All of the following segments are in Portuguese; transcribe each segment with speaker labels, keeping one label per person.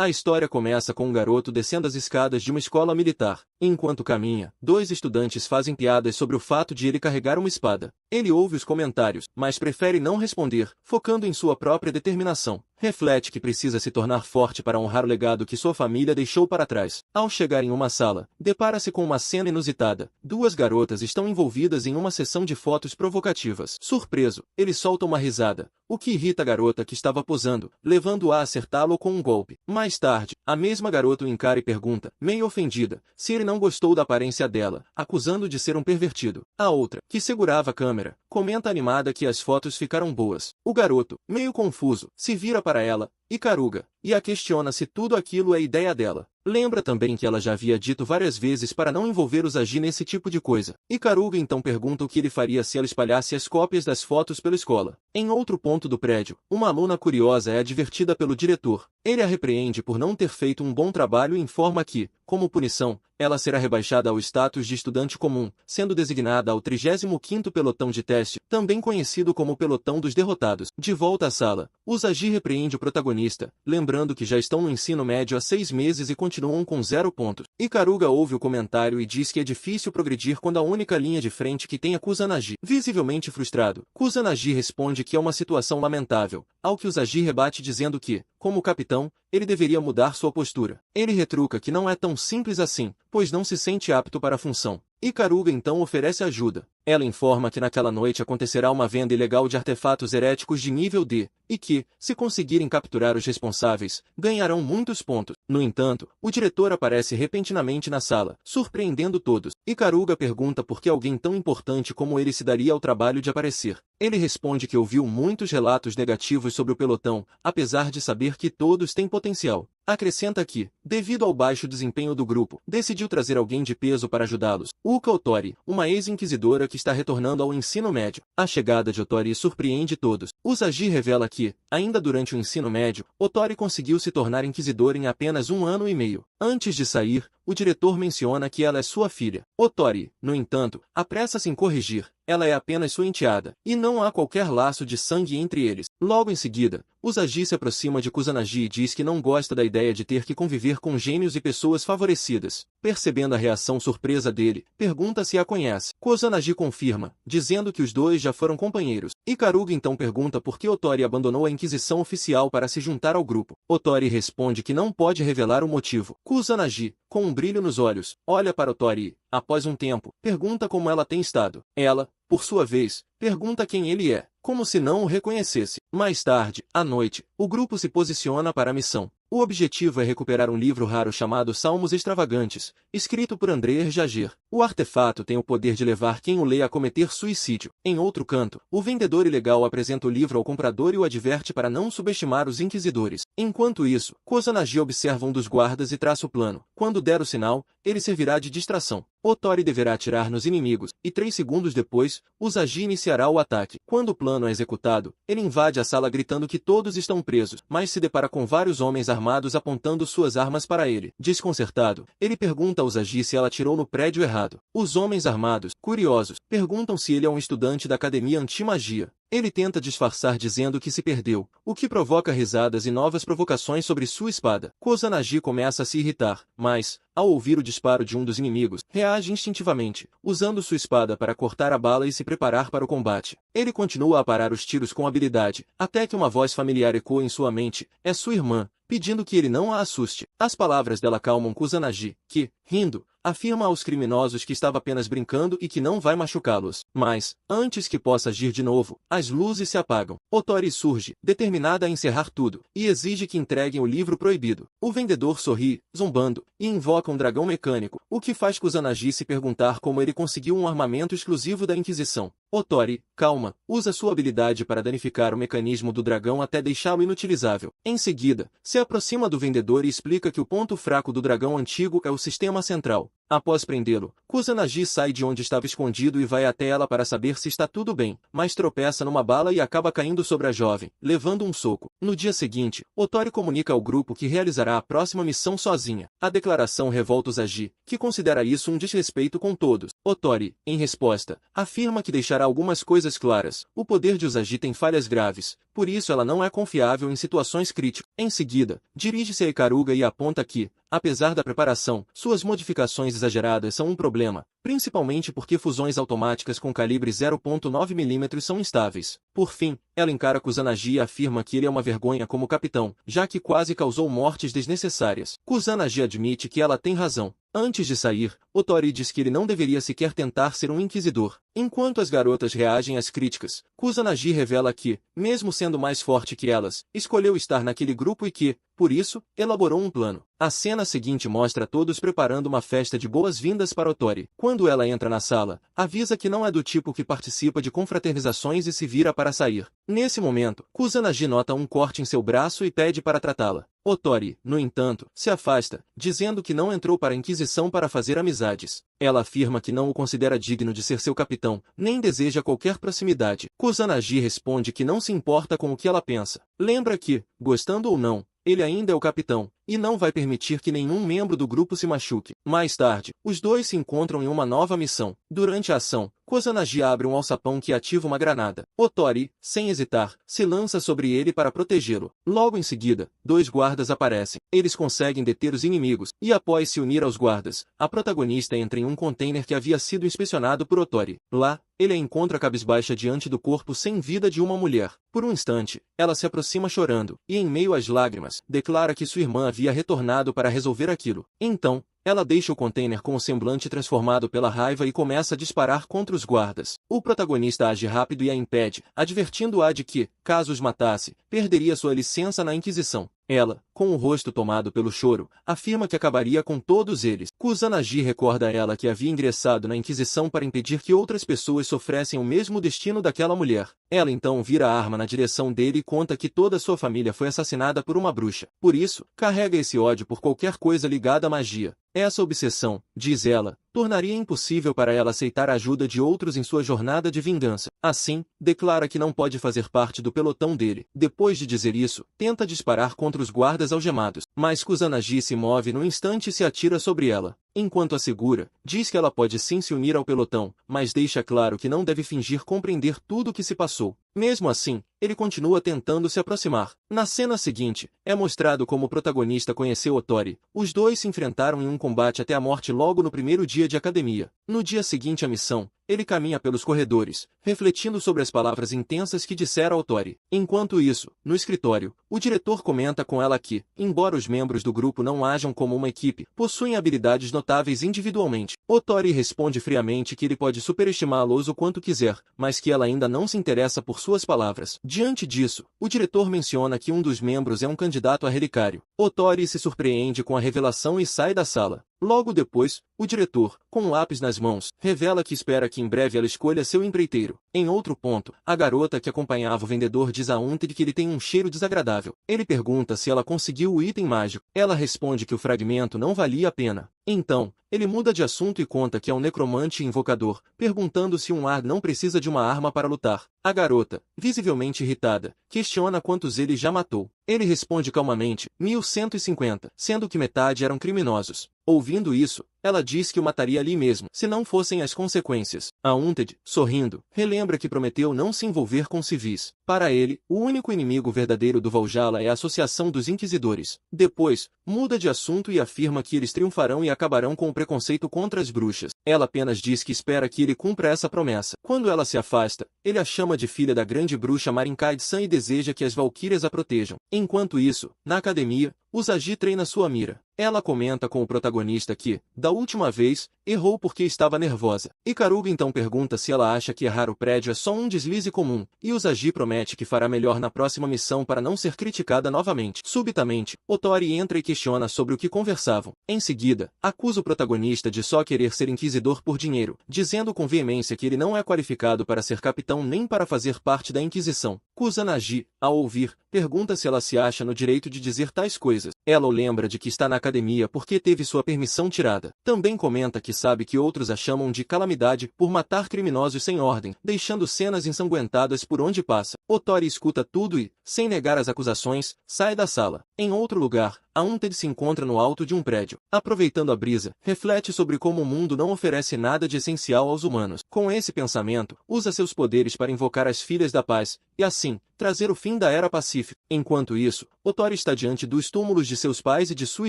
Speaker 1: A história começa com um garoto descendo as escadas de uma escola militar. Enquanto caminha, dois estudantes fazem piadas sobre o fato de ele carregar uma espada. Ele ouve os comentários, mas prefere não responder, focando em sua própria determinação. Reflete que precisa se tornar forte para honrar o legado que sua família deixou para trás. Ao chegar em uma sala, depara-se com uma cena inusitada. Duas garotas estão envolvidas em uma sessão de fotos provocativas. Surpreso, ele solta uma risada, o que irrita a garota que estava posando, levando-a a acertá-lo com um golpe. Mais tarde, a mesma garota o encara e pergunta, meio ofendida, se ele não gostou da aparência dela, acusando de ser um pervertido. A outra, que segurava a câmera, comenta animada que as fotos ficaram boas. O garoto, meio confuso, se vira para ela, Ikaruga, e a questiona se tudo aquilo é ideia dela. Lembra também que ela já havia dito várias vezes para não envolver Usagi nesse tipo de coisa. Ikaruga então pergunta o que ele faria se ela espalhasse as cópias das fotos pela escola. Em outro ponto do prédio, uma aluna curiosa é advertida pelo diretor. Ele a repreende por não ter feito um bom trabalho e informa que, como punição, ela será rebaixada ao status de estudante comum, sendo designada ao 35º pelotão de teste, também conhecido como pelotão dos derrotados. De volta à sala, Usagi repreende o protagonista, lembrando que já estão no ensino médio há 6 meses e continuam com 0 pontos. Ikaruga ouve o comentário e diz que é difícil progredir quando a única linha de frente que tem é Kusanagi. Visivelmente frustrado, Kusanagi responde que é uma situação lamentável, ao que Usagi rebate dizendo que, como capitão, ele deveria mudar sua postura. Ele retruca que não é tão simples assim, pois não se sente apto para a função. Ikaruga então oferece ajuda. Ela informa que naquela noite acontecerá uma venda ilegal de artefatos heréticos de nível D, e que, se conseguirem capturar os responsáveis, ganharão muitos pontos. No entanto, o diretor aparece repentinamente na sala, surpreendendo todos. Ikaruga pergunta por que alguém tão importante como ele se daria ao trabalho de aparecer. Ele responde que ouviu muitos relatos negativos sobre o pelotão, apesar de saber que todos têm potencial. Acrescenta que, devido ao baixo desempenho do grupo, decidiu trazer alguém de peso para ajudá-los. Uka Otori, uma ex-inquisidora que está retornando ao ensino médio. A chegada de Otori surpreende todos. Usagi revela que, ainda durante o ensino médio, Otori conseguiu se tornar inquisidora em apenas 1 ano e meio. Antes de sair, o diretor menciona que ela é sua filha. Otori, no entanto, apressa-se em corrigir. Ela é apenas sua enteada, e não há qualquer laço de sangue entre eles. Logo em seguida, Usagi se aproxima de Kusanagi e diz que não gosta da ideia de ter que conviver com gênios e pessoas favorecidas. Percebendo a reação surpresa dele, pergunta se a conhece. Kusanagi confirma, dizendo que os dois já foram companheiros. Ikaruga então pergunta por que Otori abandonou a Inquisição oficial para se juntar ao grupo. Otori responde que não pode revelar o motivo. Kusanagi, com um brilho nos olhos, olha para Otori e, após um tempo, pergunta como ela tem estado. Ela, por sua vez, pergunta quem ele é, como se não o reconhecesse. Mais tarde, à noite, o grupo se posiciona para a missão. O objetivo é recuperar um livro raro chamado Salmos Extravagantes, escrito por André Jager. O artefato tem o poder de levar quem o lê a cometer suicídio. Em outro canto, o vendedor ilegal apresenta o livro ao comprador e o adverte para não subestimar os inquisidores. Enquanto isso, Kusanagi observa um dos guardas e traça o plano. Quando der o sinal, ele servirá de distração. Otori deverá atirar nos inimigos, e 3 segundos depois, Usagi iniciará o ataque. Quando o plano é executado, ele invade a sala gritando que todos estão presos, mas se depara com vários homens armados apontando suas armas para ele. Desconcertado, ele pergunta a Usagi se ela atirou no prédio errado. Os homens armados, curiosos, perguntam se ele é um estudante da academia anti-magia. Ele tenta disfarçar dizendo que se perdeu, o que provoca risadas e novas provocações sobre sua espada. Kusanagi começa a se irritar, mas, ao ouvir o disparo de um dos inimigos, reage instintivamente, usando sua espada para cortar a bala e se preparar para o combate. Ele continua a parar os tiros com habilidade, até que uma voz familiar ecoa em sua mente, é sua irmã, pedindo que ele não a assuste. As palavras dela acalmam Kusanagi, que, rindo, afirma aos criminosos que estava apenas brincando e que não vai machucá-los. Mas, antes que possa agir de novo, as luzes se apagam. Otori surge, determinada a encerrar tudo, e exige que entreguem o livro proibido. O vendedor sorri, zombando, e invoca um dragão mecânico, o que faz Kusanagi se perguntar como ele conseguiu um armamento exclusivo da Inquisição. Otori, calma, usa sua habilidade para danificar o mecanismo do dragão até deixá-lo inutilizável. Em seguida, se aproxima do vendedor e explica que o ponto fraco do dragão antigo é o sistema central. Após prendê-lo, Kusanagi sai de onde estava escondido e vai até ela para saber se está tudo bem, mas tropeça numa bala e acaba caindo sobre a jovem, levando um soco. No dia seguinte, Otori comunica ao grupo que realizará a próxima missão sozinha. A declaração revolta Usagi, que considera isso um desrespeito com todos. Otori, em resposta, afirma que deixará dará algumas coisas claras. O poder de Usagi tem falhas graves, por isso ela não é confiável em situações críticas. Em seguida, dirige-se a Ikaruga e aponta que, apesar da preparação, suas modificações exageradas são um problema, principalmente porque fusões automáticas com calibre 0.9 mm são instáveis. Por fim, ela encara Kusanagi e afirma que ele é uma vergonha como capitão, já que quase causou mortes desnecessárias. Kusanagi admite que ela tem razão. Antes de sair, Otori diz que ele não deveria sequer tentar ser um inquisidor. Enquanto as garotas reagem às críticas, Kusanagi revela que, mesmo sendo mais forte que elas, escolheu estar naquele grupo e que, por isso, elaborou um plano. A cena seguinte mostra todos preparando uma festa de boas-vindas para Otori. Quando ela entra na sala, avisa que não é do tipo que participa de confraternizações e se vira para sair. Nesse momento, Kusanagi nota um corte em seu braço e pede para tratá-la. Otori, no entanto, se afasta, dizendo que não entrou para a Inquisição para fazer amizades. Ela afirma que não o considera digno de ser seu capitão, nem deseja qualquer proximidade. Kusanagi responde que não se importa com o que ela pensa. Lembra que, gostando ou não, ele ainda é o capitão, e não vai permitir que nenhum membro do grupo se machuque. Mais tarde, os dois se encontram em uma nova missão. Durante a ação, Kusanagi abre um alçapão que ativa uma granada. Otori, sem hesitar, se lança sobre ele para protegê-lo. Logo em seguida, dois guardas aparecem. Eles conseguem deter os inimigos, e após se unir aos guardas, a protagonista entra em um container que havia sido inspecionado por Otori. Lá, ele a encontra cabisbaixa diante do corpo sem vida de uma mulher. Por um instante, ela se aproxima chorando, e em meio às lágrimas, declara que sua irmã havia retornado para resolver aquilo. Então, ela deixa o container com o semblante transformado pela raiva e começa a disparar contra os guardas. O protagonista age rápido e a impede, advertindo-a de que, caso os matasse, perderia sua licença na Inquisição. Ela, com o rosto tomado pelo choro, afirma que acabaria com todos eles. Kusanagi recorda a ela que havia ingressado na Inquisição para impedir que outras pessoas sofressem o mesmo destino daquela mulher. Ela então vira a arma na direção dele e conta que toda sua família foi assassinada por uma bruxa. Por isso, carrega esse ódio por qualquer coisa ligada à magia. Essa obsessão, diz ela, tornaria impossível para ela aceitar a ajuda de outros em sua jornada de vingança. Assim, declara que não pode fazer parte do pelotão dele. Depois de dizer isso, tenta disparar contra os guardas algemados, mas Kusanagi se move no instante e se atira sobre ela. Enquanto a segura, diz que ela pode sim se unir ao pelotão, mas deixa claro que não deve fingir compreender tudo o que se passou. Mesmo assim, ele continua tentando se aproximar. Na cena seguinte, é mostrado como o protagonista conheceu Otori. Os dois se enfrentaram em um combate até a morte logo no primeiro dia de academia. No dia seguinte à missão, ele caminha pelos corredores, refletindo sobre as palavras intensas que dissera a Otori. Enquanto isso, no escritório, o diretor comenta com ela que, embora os membros do grupo não ajam como uma equipe, possuem habilidades notáveis individualmente. Otori responde friamente que ele pode superestimá-los o quanto quiser, mas que ela ainda não se interessa por suas palavras. Diante disso, o diretor menciona que um dos membros é um candidato a relicário. Otori se surpreende com a revelação e sai da sala. Logo depois, o diretor, com um lápis nas mãos, revela que espera que em breve ela escolha seu empreiteiro. Em outro ponto, a garota que acompanhava o vendedor diz a Unted que ele tem um cheiro desagradável. Ele pergunta se ela conseguiu o item mágico. Ela responde que o fragmento não valia a pena. Então, ele muda de assunto e conta que é um necromante invocador, perguntando se um ar não precisa de uma arma para lutar. A garota, visivelmente irritada, questiona quantos ele já matou. Ele responde calmamente, 1150, sendo que metade eram criminosos. Ouvindo isso, ela diz que o mataria ali mesmo, se não fossem as consequências. A Unted, sorrindo, relembra que prometeu não se envolver com civis. Para ele, o único inimigo verdadeiro do Valhalla é a Associação dos Inquisidores. Depois, muda de assunto e afirma que eles triunfarão e acabarão com o preconceito contra as bruxas. Ela apenas diz que espera que ele cumpra essa promessa. Quando ela se afasta, ele a chama de filha da grande bruxa Marinkaid-san e deseja que as valquírias a protejam. Enquanto isso, na academia, Usagi treina sua mira. Ela comenta com o protagonista que, da última vez, errou porque estava nervosa. Ikaruga então pergunta se ela acha que errar o prédio é só um deslize comum, e Usagi promete que fará melhor na próxima missão para não ser criticada novamente. Subitamente, Otori entra e questiona sobre o que conversavam. Em seguida, acusa o protagonista de só querer ser inquisidor por dinheiro, dizendo com veemência que ele não é qualificado para ser capitão nem para fazer parte da Inquisição. Kusanagi, ao ouvir, pergunta se ela se acha no direito de dizer tais coisas. Ela o lembra de que está na academia porque teve sua permissão tirada. Também comenta que sabe que outros a chamam de calamidade por matar criminosos sem ordem, deixando cenas ensanguentadas por onde passa. Otori escuta tudo e, sem negar as acusações, sai da sala. Em outro lugar, A Unted se encontra no alto de um prédio. Aproveitando a brisa, reflete sobre como o mundo não oferece nada de essencial aos humanos. Com esse pensamento, usa seus poderes para invocar as Filhas da Paz, e assim, trazer o fim da Era Pacífica. Enquanto isso, Otori está diante dos túmulos de seus pais e de sua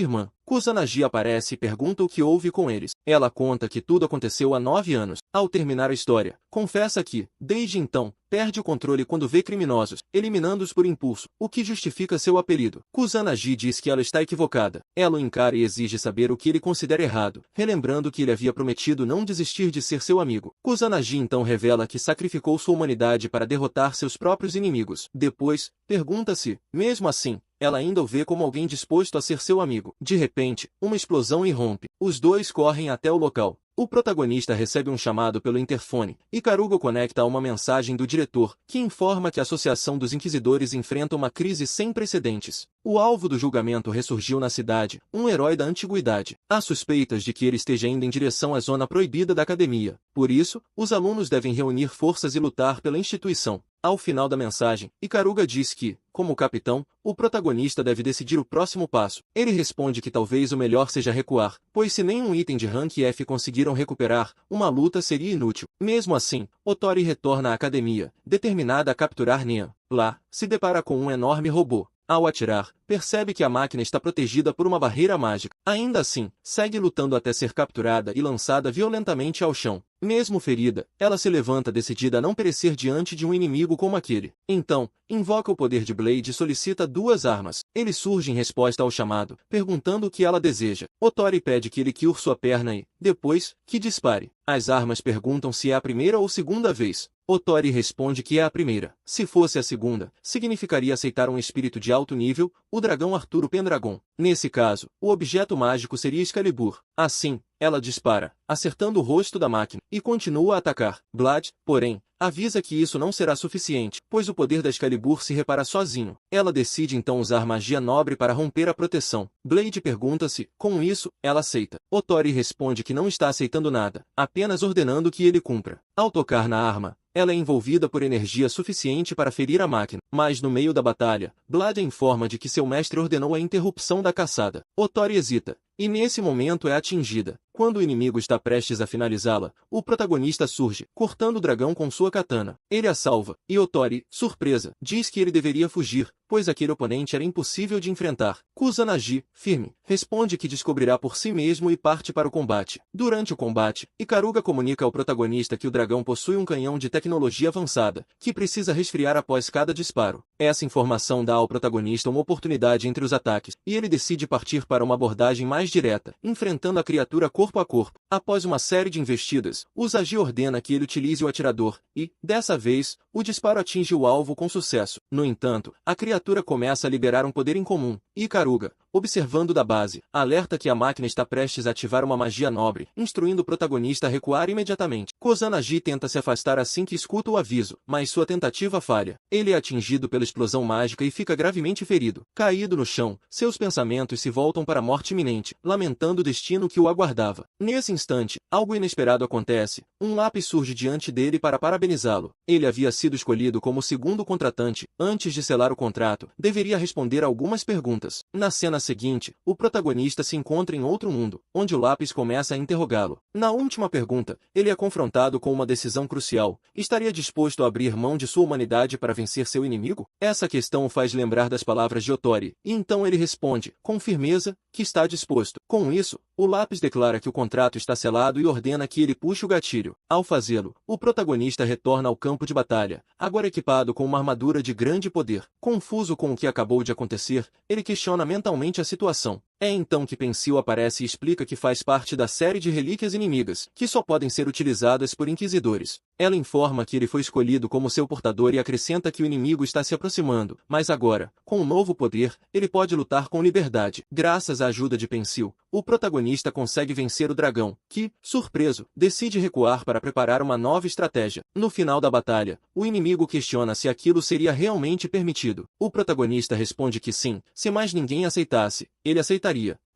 Speaker 1: irmã. Kusanagi aparece e pergunta o que houve com eles. Ela conta que tudo aconteceu há 9 anos. Ao terminar a história, confessa que, desde então, perde o controle quando vê criminosos, eliminando-os por impulso, o que justifica seu apelido. Kusanagi diz que ela está equivocada. Ela o encara e exige saber o que ele considera errado, relembrando que ele havia prometido não desistir de ser seu amigo. Kusanagi então revela que sacrificou sua humanidade para derrotar seus próprios inimigos. Depois, pergunta-se, mesmo assim, ela ainda o vê como alguém disposto a ser seu amigo. De repente, uma explosão irrompe. Os dois correm até o local. O protagonista recebe um chamado pelo interfone, e Karugo conecta a uma mensagem do diretor, que informa que a Associação dos Inquisidores enfrenta uma crise sem precedentes. O alvo do julgamento ressurgiu na cidade, um herói da antiguidade. Há suspeitas de que ele esteja indo em direção à zona proibida da academia. Por isso, os alunos devem reunir forças e lutar pela instituição. Ao final da mensagem, Ikaruga diz que, como capitão, o protagonista deve decidir o próximo passo. Ele responde que talvez o melhor seja recuar, pois se nenhum item de rank F conseguiram recuperar, uma luta seria inútil. Mesmo assim, Otori retorna à academia, determinada a capturar Nean. Lá, se depara com um enorme robô. Ao atirar, percebe que a máquina está protegida por uma barreira mágica. Ainda assim, segue lutando até ser capturada e lançada violentamente ao chão. Mesmo ferida, ela se levanta decidida a não perecer diante de um inimigo como aquele. Então, invoca o poder de Blade e solicita 2 armas. Ele surge em resposta ao chamado, perguntando o que ela deseja. Otori pede que ele cure sua perna e, depois, que dispare. As armas perguntam se é a primeira ou segunda vez. Otori responde que é a primeira. Se fosse a segunda, significaria aceitar um espírito de alto nível, o dragão Arturo Pendragon. Nesse caso, o objeto mágico seria Excalibur. Assim, ela dispara, acertando o rosto da máquina, e continua a atacar. Blade, porém, avisa que isso não será suficiente, pois o poder da Excalibur se repara sozinho. Ela decide então usar magia nobre para romper a proteção. Blade pergunta se, com isso, ela aceita. Otori responde que não está aceitando nada, apenas ordenando que ele cumpra. Ao tocar na arma, ela é envolvida por energia suficiente para ferir a máquina. Mas no meio da batalha, Blade informa de que seu mestre ordenou a interrupção da caçada. Otori hesita, e nesse momento é atingida. Quando o inimigo está prestes a finalizá-la, o protagonista surge, cortando o dragão com sua katana. Ele a salva, e Otori, surpresa, diz que ele deveria fugir, pois aquele oponente era impossível de enfrentar. Kusanagi, firme, responde que descobrirá por si mesmo e parte para o combate. Durante o combate, Ikaruga comunica ao protagonista que o dragão possui um canhão de tecnologia avançada, que precisa resfriar após cada disparo. Essa informação dá ao protagonista uma oportunidade entre os ataques, e ele decide partir para uma abordagem mais direta, enfrentando a criatura corpo a corpo. Após uma série de investidas, Usagi ordena que ele utilize o atirador, e, dessa vez, o disparo atinge o alvo com sucesso. No entanto, a criatura começa a liberar um poder incomum, e Ikaruga, observando da base, alerta que a máquina está prestes a ativar uma magia nobre, instruindo o protagonista a recuar imediatamente. Kusanagi tenta se afastar assim que escuta o aviso, mas sua tentativa falha. Ele é atingido pela explosão mágica e fica gravemente ferido. Caído no chão, seus pensamentos se voltam para a morte iminente, lamentando o destino que o aguardava. Nesse instante, algo inesperado acontece. Um lápis surge diante dele para parabenizá-lo. Ele havia sido escolhido como segundo contratante. Antes de selar o contrato, deveria responder algumas perguntas. Na cena seguinte, o protagonista se encontra em outro mundo, onde o lápis começa a interrogá-lo. Na última pergunta, ele é confrontado com uma decisão crucial. Estaria disposto a abrir mão de sua humanidade para vencer seu inimigo? Essa questão o faz lembrar das palavras de Otori, e então ele responde, com firmeza, que está disposto. Com isso, o lápis declara que o contrato está selado e ordena que ele puxe o gatilho. Ao fazê-lo, o protagonista retorna ao campo de batalha, agora equipado com uma armadura de grande poder. Confuso com o que acabou de acontecer, ele questiona mentalmente a situação. É então que Pensil aparece e explica que faz parte da série de relíquias inimigas, que só podem ser utilizadas por inquisidores. Ela informa que ele foi escolhido como seu portador e acrescenta que o inimigo está se aproximando, mas agora, com um novo poder, ele pode lutar com liberdade. Graças à ajuda de Pensil, o protagonista consegue vencer o dragão, que, surpreso, decide recuar para preparar uma nova estratégia. No final da batalha, o inimigo questiona se aquilo seria realmente permitido. O protagonista responde que sim, se mais ninguém aceitasse, ele aceitaria.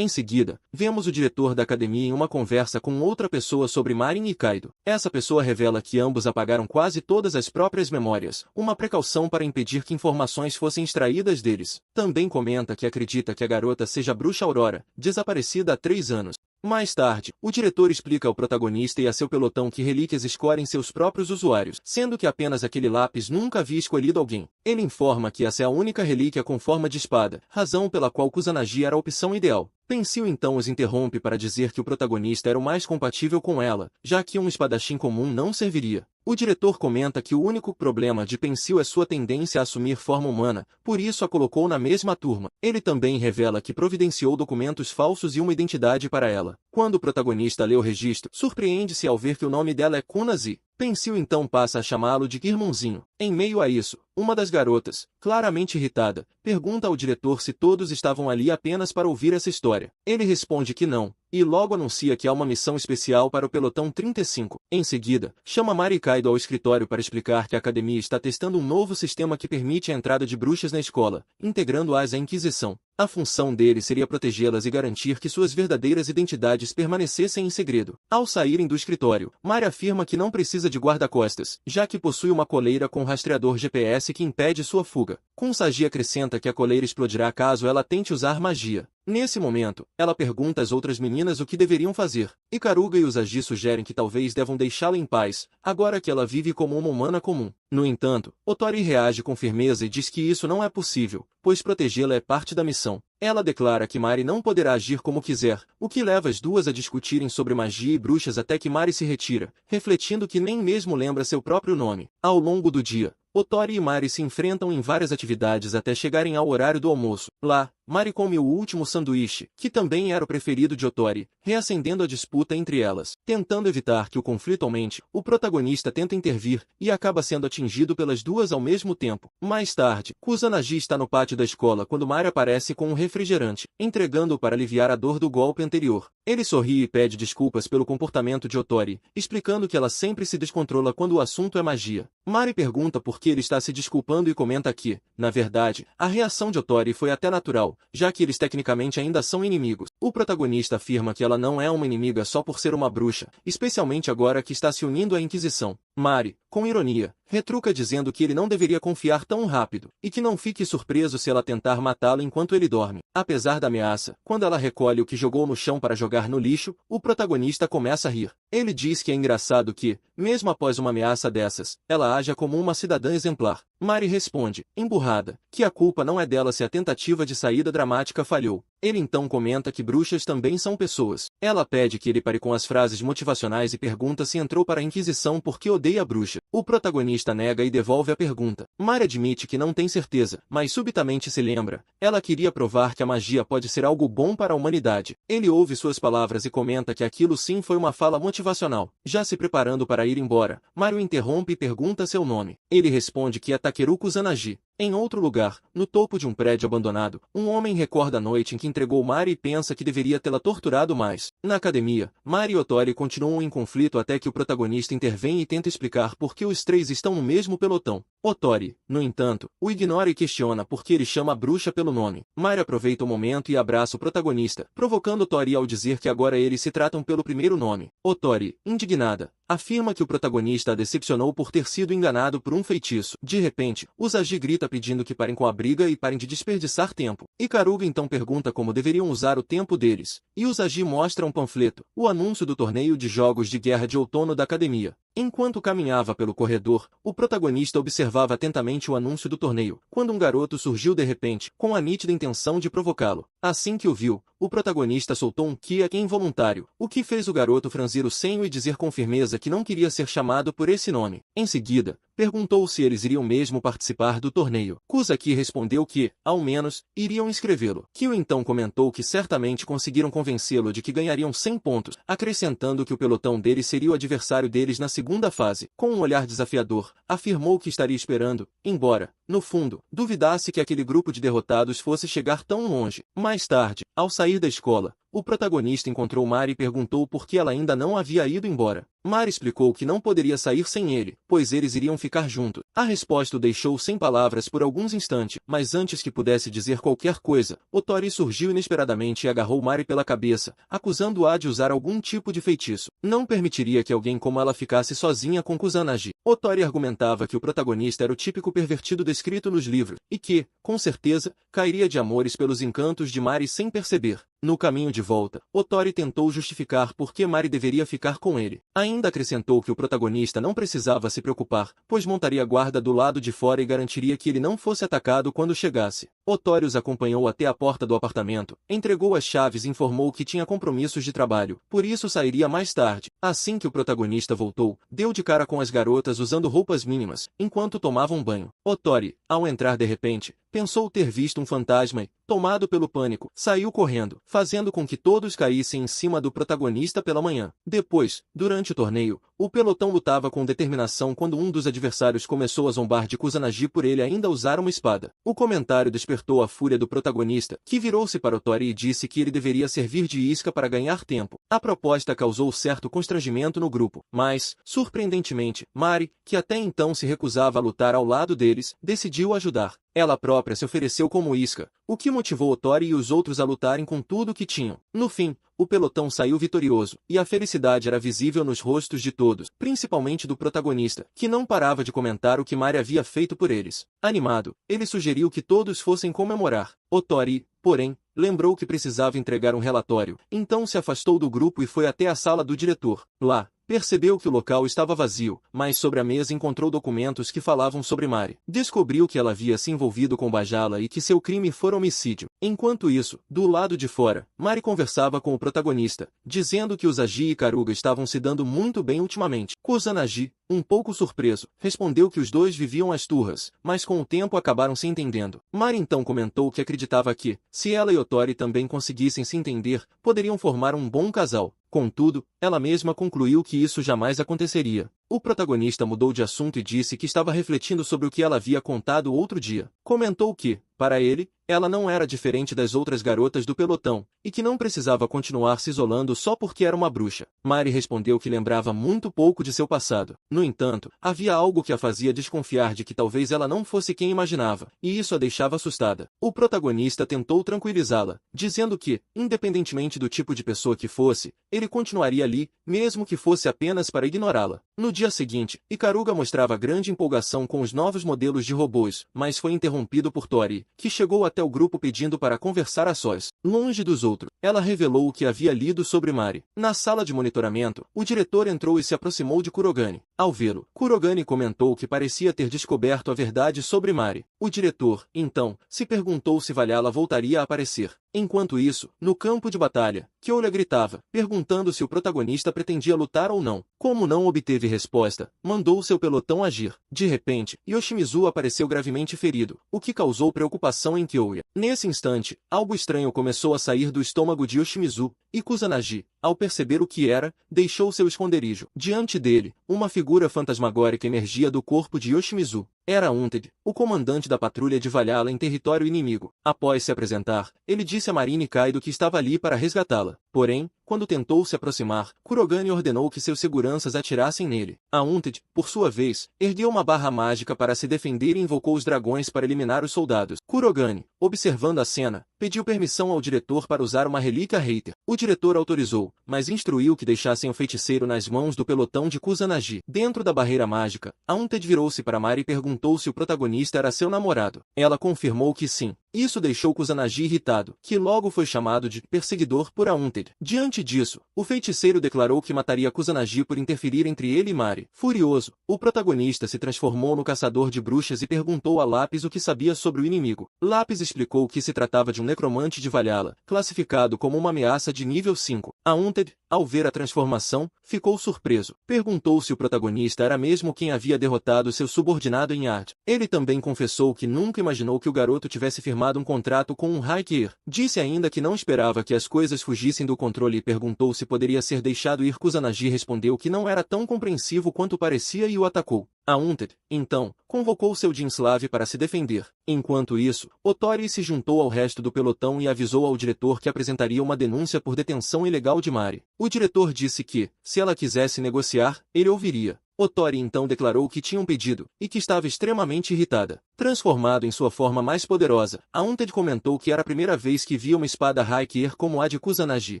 Speaker 1: Em seguida, vemos o diretor da academia em uma conversa com outra pessoa sobre Marin e Kaido. Essa pessoa revela que ambos apagaram quase todas as próprias memórias, uma precaução para impedir que informações fossem extraídas deles. Também comenta que acredita que a garota seja a bruxa Aurora, desaparecida há 3 anos. Mais tarde, o diretor explica ao protagonista e a seu pelotão que relíquias escolhem seus próprios usuários, sendo que apenas aquele lápis nunca havia escolhido alguém. Ele informa que essa é a única relíquia com forma de espada, razão pela qual Kusanagi era a opção ideal. Pensio então os interrompe para dizer que o protagonista era o mais compatível com ela, já que um espadachim comum não serviria. O diretor comenta que o único problema de Pensio é sua tendência a assumir forma humana, por isso a colocou na mesma turma. Ele também revela que providenciou documentos falsos e uma identidade para ela. Quando o protagonista lê o registro, surpreende-se ao ver que o nome dela é Kunazi. Pensio então passa a chamá-lo de irmãozinho. Em meio a isso, uma das garotas, claramente irritada, pergunta ao diretor se todos estavam ali apenas para ouvir essa história. Ele responde que não, e logo anuncia que há uma missão especial para o pelotão 35. Em seguida, chama Mari e Kaido ao escritório para explicar que a academia está testando um novo sistema que permite a entrada de bruxas na escola, integrando-as à Inquisição. A função dele seria protegê-las e garantir que suas verdadeiras identidades permanecessem em segredo. Ao saírem do escritório, Mari afirma que não precisa de guarda-costas, já que possui uma coleira com rastreador GPS que impede sua fuga. Kusanagi acrescenta que a coleira explodirá caso ela tente usar magia. Nesse momento, ela pergunta às outras meninas o que deveriam fazer. Ikaruga e Usagi sugerem que talvez devam deixá-la em paz, agora que ela vive como uma humana comum. No entanto, Otori reage com firmeza e diz que isso não é possível, pois protegê-la é parte da missão. Ela declara que Mari não poderá agir como quiser, o que leva as duas a discutirem sobre magia e bruxas até que Mari se retira, refletindo que nem mesmo lembra seu próprio nome. Ao longo do dia, Otori e Mari se enfrentam em várias atividades até chegarem ao horário do almoço. Lá, Mari come o último sanduíche, que também era o preferido de Otori, reacendendo a disputa entre elas. Tentando evitar que o conflito aumente, o protagonista tenta intervir, e acaba sendo atingido pelas duas ao mesmo tempo. Mais tarde, Kusanagi está no pátio da escola quando Mari aparece com um refrigerante, entregando-o para aliviar a dor do golpe anterior. Ele sorri e pede desculpas pelo comportamento de Otori, explicando que ela sempre se descontrola quando o assunto é magia. Mari pergunta por que ele está se desculpando e comenta que, na verdade, a reação de Otori foi até natural, já que eles tecnicamente ainda são inimigos. O protagonista afirma que ela não é uma inimiga só por ser uma bruxa, especialmente agora que está se unindo à Inquisição. Mari, com ironia, retruca dizendo que ele não deveria confiar tão rápido, e que não fique surpreso se ela tentar matá-lo enquanto ele dorme. Apesar da ameaça, quando ela recolhe o que jogou no chão para jogar no lixo, o protagonista começa a rir. Ele diz que é engraçado que, mesmo após uma ameaça dessas, ela haja como uma cidadã exemplar. Mari responde, emburrada, que a culpa não é dela se a tentativa de saída dramática falhou. Ele então comenta que bruxas também são pessoas. Ela pede que ele pare com as frases motivacionais e pergunta se entrou para a Inquisição porque odeia a bruxa. O protagonista nega e devolve a pergunta. Mari admite que não tem certeza, mas subitamente se lembra. Ela queria provar que a magia pode ser algo bom para a humanidade. Ele ouve suas palavras e comenta que aquilo sim foi uma fala motivacional. Já se preparando para ir embora, Mari o interrompe e pergunta seu nome. Ele responde que é Takeru Kusanagi. Em outro lugar, no topo de um prédio abandonado, um homem recorda a noite em que entregou Mari e pensa que deveria tê-la torturado mais. Na academia, Mari e Otori continuam em conflito até que o protagonista intervém e tenta explicar por que os três estão no mesmo pelotão. Otori, no entanto, o ignora e questiona por que ele chama a bruxa pelo nome. Mari aproveita o momento e abraça o protagonista, provocando Otori ao dizer que agora eles se tratam pelo primeiro nome. Otori, indignada, afirma que o protagonista a decepcionou por ter sido enganado por um feitiço. De repente, Usagi grita pedindo que parem com a briga e parem de desperdiçar tempo. Ikaruga então pergunta como deveriam usar o tempo deles, e Usagi mostra um panfleto, o anúncio do torneio de jogos de guerra de outono da academia. Enquanto caminhava pelo corredor, o protagonista observava atentamente o anúncio do torneio, quando um garoto surgiu de repente, com a nítida intenção de provocá-lo. Assim que o viu, o protagonista soltou um kia involuntário, o que fez o garoto franzir o senho e dizer com firmeza que não queria ser chamado por esse nome. Em seguida, perguntou se eles iriam mesmo participar do torneio. Kusaki respondeu que, ao menos, iriam inscrevê-lo. Kyo então comentou que certamente conseguiram convencê-lo de que ganhariam 100 pontos, acrescentando que o pelotão deles seria o adversário deles na segunda fase. Com um olhar desafiador, afirmou que estaria esperando, embora, no fundo, duvidasse que aquele grupo de derrotados fosse chegar tão longe. Mais tarde, ao sair da escola, o protagonista encontrou Mari e perguntou por que ela ainda não havia ido embora. Mari explicou que não poderia sair sem ele, pois eles iriam ficar juntos. A resposta o deixou sem palavras por alguns instantes, mas antes que pudesse dizer qualquer coisa, Otori surgiu inesperadamente e agarrou Mari pela cabeça, acusando-a de usar algum tipo de feitiço. Não permitiria que alguém como ela ficasse sozinha com Kusanagi. Otori argumentava que o protagonista era o típico pervertido descrito nos livros, e que, com certeza, cairia de amores pelos encantos de Mari sem perceber. No caminho de volta, Otori tentou justificar por que Mari deveria ficar com ele. Ainda acrescentou que o protagonista não precisava se preocupar, pois montaria guarda do lado de fora e garantiria que ele não fosse atacado quando chegasse. Otori os acompanhou até a porta do apartamento, entregou as chaves e informou que tinha compromissos de trabalho, por isso sairia mais tarde. Assim que o protagonista voltou, deu de cara com as garotas usando roupas mínimas, enquanto tomavam banho. Otori, ao entrar de repente, pensou ter visto um fantasma e, tomado pelo pânico, saiu correndo, fazendo com que todos caíssem em cima do protagonista pela manhã. Depois, durante o torneio, o pelotão lutava com determinação quando um dos adversários começou a zombar de Kusanagi por ele ainda usar uma espada. O comentário despertou a fúria do protagonista, que virou-se para Otori e disse que ele deveria servir de isca para ganhar tempo. A proposta causou certo constrangimento no grupo, mas, surpreendentemente, Mari, que até então se recusava a lutar ao lado deles, decidiu ajudar. Ela própria se ofereceu como isca, o que motivou Otori e os outros a lutarem com tudo o que tinham. No fim, o pelotão saiu vitorioso, e a felicidade era visível nos rostos de todos, principalmente do protagonista, que não parava de comentar o que Mari havia feito por eles. Animado, ele sugeriu que todos fossem comemorar. Otori, porém, lembrou que precisava entregar um relatório, então se afastou do grupo e foi até a sala do diretor. Lá, percebeu que o local estava vazio, mas sobre a mesa encontrou documentos que falavam sobre Mari. Descobriu que ela havia se envolvido com Bajala e que seu crime fora homicídio. Enquanto isso, do lado de fora, Mari conversava com o protagonista, dizendo que Usagi e Karuga estavam se dando muito bem ultimamente. Kusanagi, um pouco surpreso, respondeu que os dois viviam às turras, mas com o tempo acabaram se entendendo. Mari então comentou que acreditava que, se ela e Otori também conseguissem se entender, poderiam formar um bom casal. Contudo, ela mesma concluiu que isso jamais aconteceria. O protagonista mudou de assunto e disse que estava refletindo sobre o que ela havia contado outro dia. Comentou que, para ele, ela não era diferente das outras garotas do pelotão, e que não precisava continuar se isolando só porque era uma bruxa. Mari respondeu que lembrava muito pouco de seu passado. No entanto, havia algo que a fazia desconfiar de que talvez ela não fosse quem imaginava, e isso a deixava assustada. O protagonista tentou tranquilizá-la, dizendo que, independentemente do tipo de pessoa que fosse, ele continuaria ali, mesmo que fosse apenas para ignorá-la. No dia seguinte, Ikaruga mostrava grande empolgação com os novos modelos de robôs, mas foi interrompido por Tori, que chegou até o grupo pedindo para conversar a sós. Longe dos outros, ela revelou o que havia lido sobre Mari. Na sala de monitoramento, o diretor entrou e se aproximou de Kurogane. Ao vê-lo, Kurogane comentou que parecia ter descoberto a verdade sobre Mari. O diretor, então, se perguntou se Valhalla voltaria a aparecer. Enquanto isso, no campo de batalha, Kyoria gritava, perguntando se o protagonista pretendia lutar ou não. Como não obteve resposta, mandou seu pelotão agir. De repente, Yoshimizu apareceu gravemente ferido, o que causou preocupação em Kyoria. Nesse instante, algo estranho começou a sair do estômago de Yoshimizu, e Kusanagi, ao perceber o que era, deixou seu esconderijo. Diante dele, uma figura fantasmagórica emergia do corpo de Yoshimizu. Era Unted, o comandante da patrulha de Valhalla em território inimigo. Após se apresentar, ele disse a Marine Kaido que estava ali para resgatá-la. Porém, quando tentou se aproximar, Kurogane ordenou que seus seguranças atirassem nele. A Unted, por sua vez, ergueu uma barra mágica para se defender e invocou os dragões para eliminar os soldados. Kurogane, observando a cena, pediu permissão ao diretor para usar uma relíquia Hater. O diretor autorizou, mas instruiu que deixassem o feiticeiro nas mãos do pelotão de Kusanagi. Dentro da barreira mágica, a Unted virou-se para Mari e perguntou se o protagonista era seu namorado. Ela confirmou que sim. Isso deixou Kusanagi irritado, que logo foi chamado de perseguidor por Unted. Diante disso, o feiticeiro declarou que mataria Kusanagi por interferir entre ele e Mari. Furioso, o protagonista se transformou no caçador de bruxas e perguntou a Lápis o que sabia sobre o inimigo. Lápis explicou que se tratava de um necromante de Valhalla, classificado como uma ameaça de nível 5. A Unted, ao ver a transformação, ficou surpreso. Perguntou se o protagonista era mesmo quem havia derrotado seu subordinado em Ard. Ele também confessou que nunca imaginou que o garoto tivesse firmado um contrato com um Hacker. Disse ainda que não esperava que as coisas fugissem do controle e perguntou se poderia ser deixado ir. Kusanagi respondeu que não era tão compreensivo quanto parecia e o atacou. Aunted, então, convocou seu Dinslav para se defender. Enquanto isso, Otori se juntou ao resto do pelotão e avisou ao diretor que apresentaria uma denúncia por detenção ilegal de Mari. O diretor disse que, se ela quisesse negociar, ele ouviria. Otori então declarou que tinha um pedido, e que estava extremamente irritada. Transformado em sua forma mais poderosa, Aunted comentou que era a primeira vez que via uma espada Raikir como a de Kusanagi.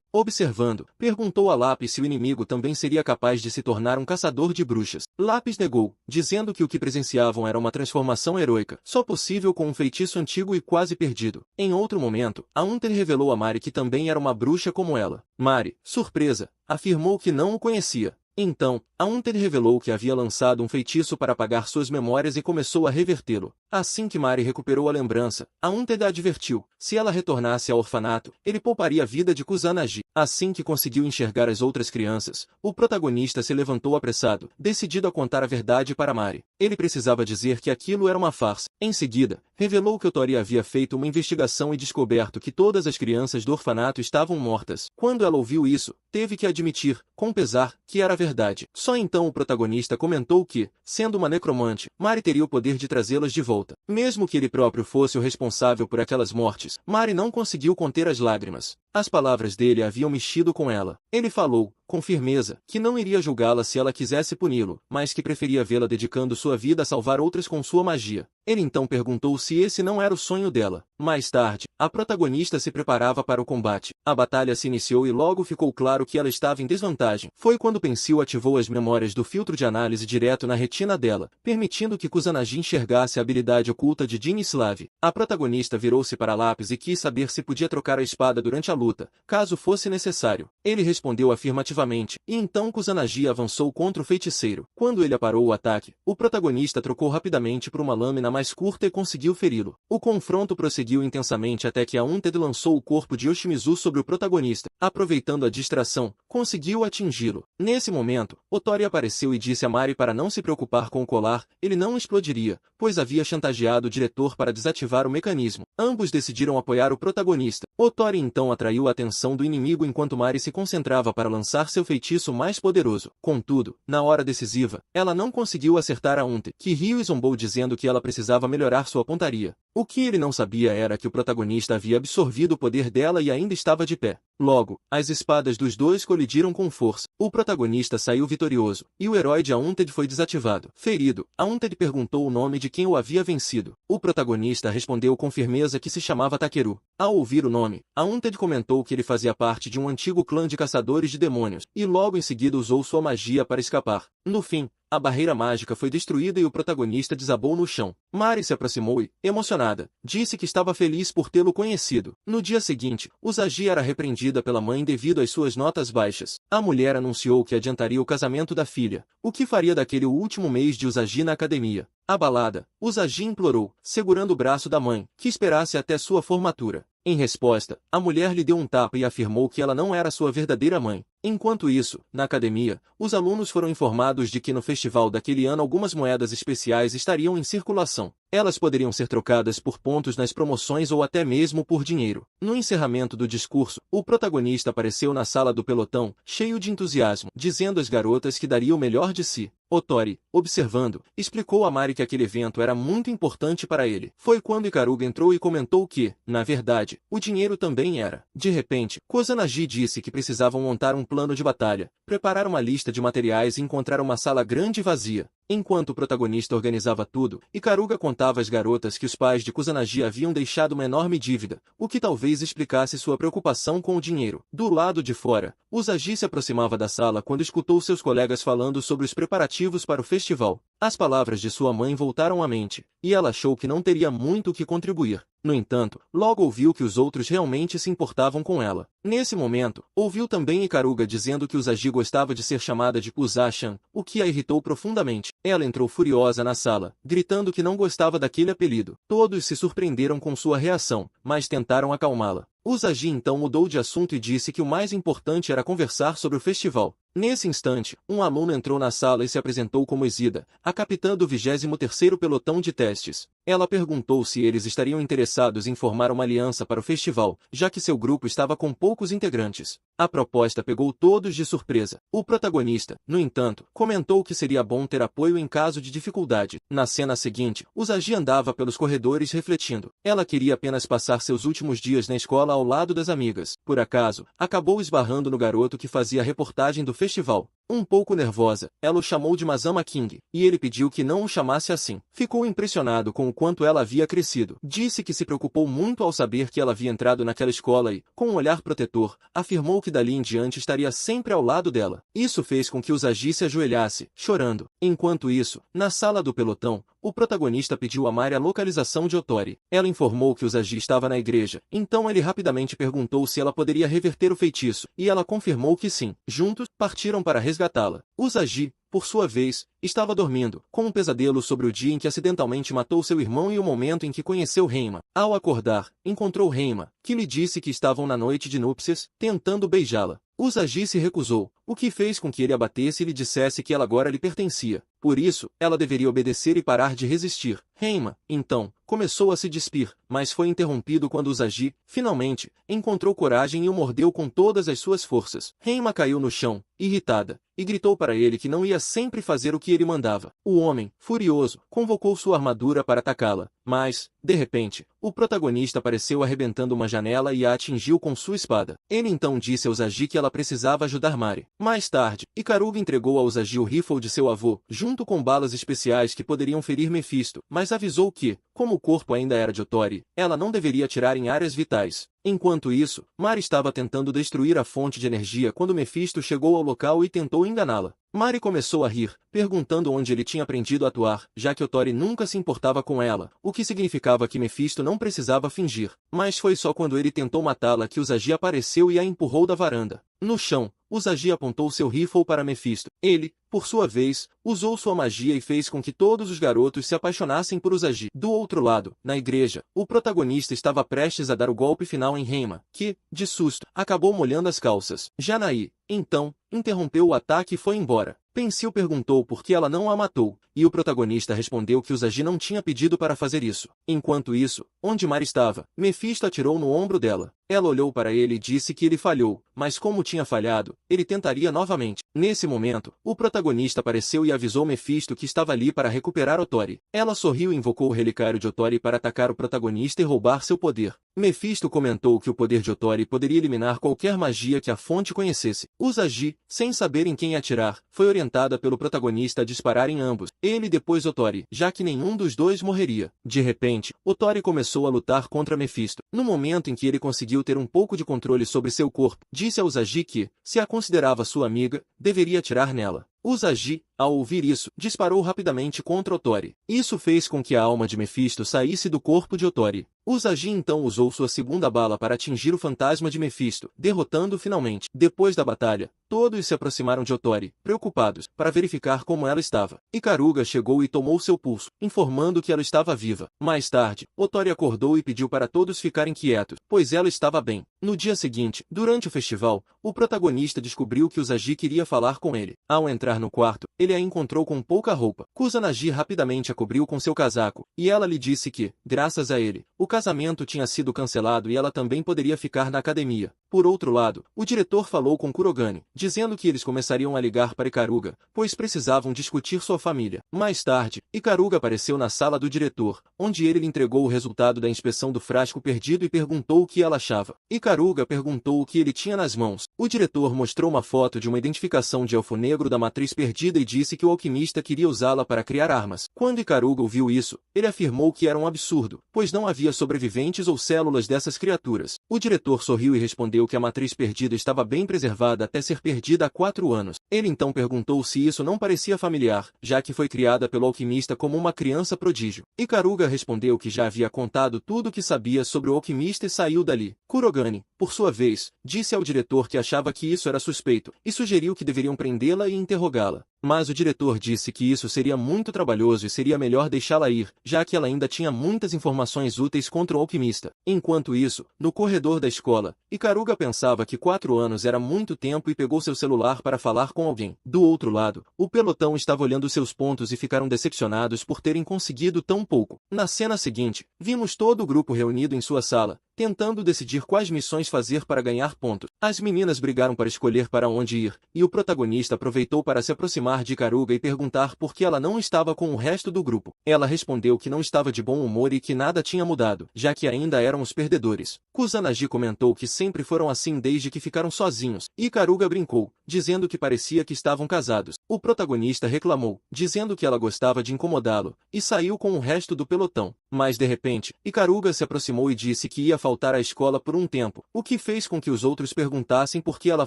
Speaker 1: Observando, perguntou a Lápis se o inimigo também seria capaz de se tornar um caçador de bruxas. Lápis negou, dizendo que o que presenciavam era uma transformação heroica, só possível com um feitiço antigo e quase perdido. Em outro momento, Aunted revelou a Mari que também era uma bruxa como ela. Mari, surpresa, afirmou que não o conhecia. Então, Aunted revelou que havia lançado um feitiço para apagar suas memórias e começou a revertê-lo. Assim que Mari recuperou a lembrança, Aunted a advertiu. Se ela retornasse ao orfanato, ele pouparia a vida de Kusanagi. Assim que conseguiu enxergar as outras crianças, o protagonista se levantou apressado, decidido a contar a verdade para Mari. Ele precisava dizer que aquilo era uma farsa. Em seguida, revelou que Otori havia feito uma investigação e descoberto que todas as crianças do orfanato estavam mortas. Quando ela ouviu isso, teve que admitir, com pesar, que era verdade. Só então o protagonista comentou que, sendo uma necromante, Mari teria o poder de trazê-las de volta. Mesmo que ele próprio fosse o responsável por aquelas mortes, Mari não conseguiu conter as lágrimas. As palavras dele haviam mexido com ela. Ele falou, com firmeza, que não iria julgá-la se ela quisesse puni-lo, mas que preferia vê-la dedicando sua vida a salvar outras com sua magia. Ele então perguntou se esse não era o sonho dela. Mais tarde, a protagonista se preparava para o combate. A batalha se iniciou e logo ficou claro que ela estava em desvantagem. Foi quando Pensil ativou as memórias do filtro de análise direto na retina dela, permitindo que Kusanagi enxergasse a habilidade oculta de Dinslav. A protagonista virou-se para Lápis e quis saber se podia trocar a espada durante a luta, caso fosse necessário. Ele respondeu afirmativamente, e então Kusanagi avançou contra o feiticeiro. Quando ele aparou o ataque, o protagonista trocou rapidamente por uma lâmina mais curta e conseguiu feri-lo. O confronto prosseguiu intensamente até que Aunted lançou o corpo de Yoshimizu sobre o protagonista. Aproveitando a distração, conseguiu atingi-lo. Nesse momento, Otori apareceu e disse a Mari para não se preocupar com o colar, ele não explodiria, pois havia chantageado o diretor para desativar o mecanismo. Ambos decidiram apoiar o protagonista. Otori então atraiu a atenção do inimigo enquanto Mari se concentrava para lançar seu feitiço mais poderoso. Contudo, na hora decisiva, ela não conseguiu acertar Aunted, que riu e zombou dizendo que ela precisava melhorar sua pontaria. O que ele não sabia era que o protagonista havia absorvido o poder dela e ainda estava de pé. Logo, as espadas dos dois colidiram com força. O protagonista saiu vitorioso, e o herói de Aunted foi desativado. Ferido, Aunted perguntou o nome de quem o havia vencido. O protagonista respondeu com firmeza que se chamava Takeru. Ao ouvir o nome, Aunted comentou que ele fazia parte de um antigo clã de caçadores de demônios, e logo em seguida usou sua magia para escapar. No fim, a barreira mágica foi destruída e o protagonista desabou no chão. Mari se aproximou e, emocionada, disse que estava feliz por tê-lo conhecido. No dia seguinte, Usagi era repreendida pela mãe devido às suas notas baixas. A mulher anunciou que adiantaria o casamento da filha, o que faria daquele o último mês de Usagi na academia. Abalada, Usagi implorou, segurando o braço da mãe, que esperasse até sua formatura. Em resposta, a mulher lhe deu um tapa e afirmou que ela não era sua verdadeira mãe. Enquanto isso, na academia, os alunos foram informados de que no festival daquele ano algumas moedas especiais estariam em circulação. Elas poderiam ser trocadas por pontos nas promoções ou até mesmo por dinheiro. No encerramento do discurso, o protagonista apareceu na sala do pelotão, cheio de entusiasmo, dizendo às garotas que daria o melhor de si. Otori, observando, explicou a Mari que aquele evento era muito importante para ele. Foi quando Ikaruga entrou e comentou que, na verdade, o dinheiro também era. De repente, Kusanagi disse que precisavam montar um plano de batalha, preparar uma lista de materiais e encontrar uma sala grande e vazia. Enquanto o protagonista organizava tudo, Ikaruga contava às garotas que os pais de Kusanagi haviam deixado uma enorme dívida, o que talvez explicasse sua preocupação com o dinheiro. Do lado de fora, Usagi se aproximava da sala quando escutou seus colegas falando sobre os preparativos para o festival. As palavras de sua mãe voltaram à mente, e ela achou que não teria muito o que contribuir. No entanto, logo ouviu que os outros realmente se importavam com ela. Nesse momento, ouviu também Ikaruga dizendo que Usagi gostava de ser chamada de Kusa-chan, o que a irritou profundamente. Ela entrou furiosa na sala, gritando que não gostava daquele apelido. Todos se surpreenderam com sua reação, mas tentaram acalmá-la. Usagi então mudou de assunto e disse que o mais importante era conversar sobre o festival. Nesse instante, um aluno entrou na sala e se apresentou como Isida, a capitã do 23º pelotão de testes. Ela perguntou se eles estariam interessados em formar uma aliança para o festival, já que seu grupo estava com poucos integrantes. A proposta pegou todos de surpresa. O protagonista, no entanto, comentou que seria bom ter apoio em caso de dificuldade. Na cena seguinte, Usagi andava pelos corredores refletindo. Ela queria apenas passar seus últimos dias na escola ao lado das amigas. Por acaso, acabou esbarrando no garoto que fazia a reportagem do festival. Um pouco nervosa, ela o chamou de Masama King, e ele pediu que não o chamasse assim. Ficou impressionado com o quanto ela havia crescido. Disse que se preocupou muito ao saber que ela havia entrado naquela escola e, com um olhar protetor, afirmou que dali em diante estaria sempre ao lado dela. Isso fez com que Usagi se ajoelhasse, chorando. Enquanto isso, na sala do pelotão, o protagonista pediu a Mari a localização de Otori. Ela informou que Usagi estava na igreja, então ele rapidamente perguntou se ela poderia reverter o feitiço, e ela confirmou que sim. Juntos, partiram para resgatá-la. Usagi, por sua vez, estava dormindo, com um pesadelo sobre o dia em que acidentalmente matou seu irmão e o momento em que conheceu Reima. Ao acordar, encontrou Reima, que lhe disse que estavam na noite de núpcias, tentando beijá-la. Usagi se recusou, o que fez com que ele a batesse e lhe dissesse que ela agora lhe pertencia. Por isso, ela deveria obedecer e parar de resistir. Reima, então, começou a se despir, mas foi interrompido quando Usagi, finalmente, encontrou coragem e o mordeu com todas as suas forças. Reima caiu no chão, irritada, e gritou para ele que não ia sempre fazer o que ele mandava. O homem, furioso, convocou sua armadura para atacá-la, mas, de repente, o protagonista apareceu arrebentando uma janela e a atingiu com sua espada. Ele então disse a Usagi que ela precisava ajudar Mari. Mais tarde, Ikaruga entregou a Usagi o rifle de seu avô, junto com balas especiais que poderiam ferir Mephisto, mas avisou que, como o corpo ainda era de Otori, ela não deveria atirar em áreas vitais. Enquanto isso, Mari estava tentando destruir a fonte de energia quando Mephisto chegou ao local e tentou enganá-la. Mari começou a rir, perguntando onde ele tinha aprendido a atuar, já que Otori nunca se importava com ela, o que significava que Mephisto não precisava fingir. Mas foi só quando ele tentou matá-la que Usagi apareceu e a empurrou da varanda. No chão, Usagi apontou seu rifle para Mephisto. Ele, por sua vez, usou sua magia e fez com que todos os garotos se apaixonassem por Usagi. Do outro lado, na igreja, o protagonista estava prestes a dar o golpe final em Reima, que, de susto, acabou molhando as calças. Janai, então, interrompeu o ataque e foi embora. Pencil perguntou por que ela não a matou, e o protagonista respondeu que Usagi não tinha pedido para fazer isso. Enquanto isso, onde Mari estava, Mephisto atirou no ombro dela. Ela olhou para ele e disse que ele falhou, mas como tinha falhado, ele tentaria novamente. Nesse momento, o protagonista apareceu e avisou Mephisto que estava ali para recuperar Otori. Ela sorriu e invocou o relicário de Otori para atacar o protagonista e roubar seu poder. Mephisto comentou que o poder de Otori poderia eliminar qualquer magia que a fonte conhecesse. Usagi, sem saber em quem atirar, foi orientada pelo protagonista a disparar em ambos, ele e depois Otori, já que nenhum dos dois morreria. De repente, Otori começou a lutar contra Mephisto. No momento em que ele conseguiu ter um pouco de controle sobre seu corpo, disse a Usagi que, se a considerava sua amiga, deveria atirar nela. Usagi, ao ouvir isso, disparou rapidamente contra Otori. Isso fez com que a alma de Mephisto saísse do corpo de Otori. Usagi então usou sua segunda bala para atingir o fantasma de Mephisto, derrotando-o finalmente. Depois da batalha, todos se aproximaram de Otori, preocupados, para verificar como ela estava. Ikaruga chegou e tomou seu pulso, informando que ela estava viva. Mais tarde, Otori acordou e pediu para todos ficarem quietos, pois ela estava bem. No dia seguinte, durante o festival, o protagonista descobriu que Usagi queria falar com ele. Ao entrar no quarto, ele a encontrou com pouca roupa. Kusanagi rapidamente a cobriu com seu casaco, e ela lhe disse que, graças a ele, o casamento tinha sido cancelado e ela também poderia ficar na academia. Por outro lado, o diretor falou com Kurogane, dizendo que eles começariam a ligar para Ikaruga, pois precisavam discutir sua família. Mais tarde, Ikaruga apareceu na sala do diretor, onde ele lhe entregou o resultado da inspeção do frasco perdido e perguntou o que ela achava. Ikaruga perguntou o que ele tinha nas mãos. O diretor mostrou uma foto de uma identificação de elfo negro da matriz perdida e disse que o alquimista queria usá-la para criar armas. Quando Ikaruga ouviu isso, ele afirmou que era um absurdo, pois não havia sobreviventes ou células dessas criaturas. O diretor sorriu e respondeu que a matriz perdida estava bem preservada até ser perdida há 4 anos. Ele então perguntou se isso não parecia familiar, já que foi criada pelo alquimista como uma criança prodígio. Ikaruga respondeu que já havia contado tudo o que sabia sobre o alquimista e saiu dali. Kurogane, por sua vez, disse ao diretor que achava que isso era suspeito, e sugeriu que deveriam prendê-la e interrogá-la. mas o diretor disse que isso seria muito trabalhoso e seria melhor deixá-la ir, já que ela ainda tinha muitas informações úteis contra o alquimista. Enquanto isso, no corredor da escola, Ikaruga pensava que 4 anos era muito tempo e pegou seu celular para falar com alguém. Do outro lado, o pelotão estava olhando seus pontos e ficaram decepcionados por terem conseguido tão pouco. Na cena seguinte, vimos todo o grupo reunido em sua sala, tentando decidir quais missões fazer para ganhar pontos. As meninas brigaram para escolher para onde ir, e o protagonista aproveitou para se aproximar de Ikaruga e perguntar por que ela não estava com o resto do grupo. Ela respondeu que não estava de bom humor e que nada tinha mudado, já que ainda eram os perdedores. Kusanagi comentou que sempre foram assim desde que ficaram sozinhos, e Ikaruga brincou, dizendo que parecia que estavam casados. O protagonista reclamou, dizendo que ela gostava de incomodá-lo, e saiu com o resto do pelotão. Mas de repente, Ikaruga se aproximou e disse que ia faltar à escola por um tempo, o que fez com que os outros perguntassem por que ela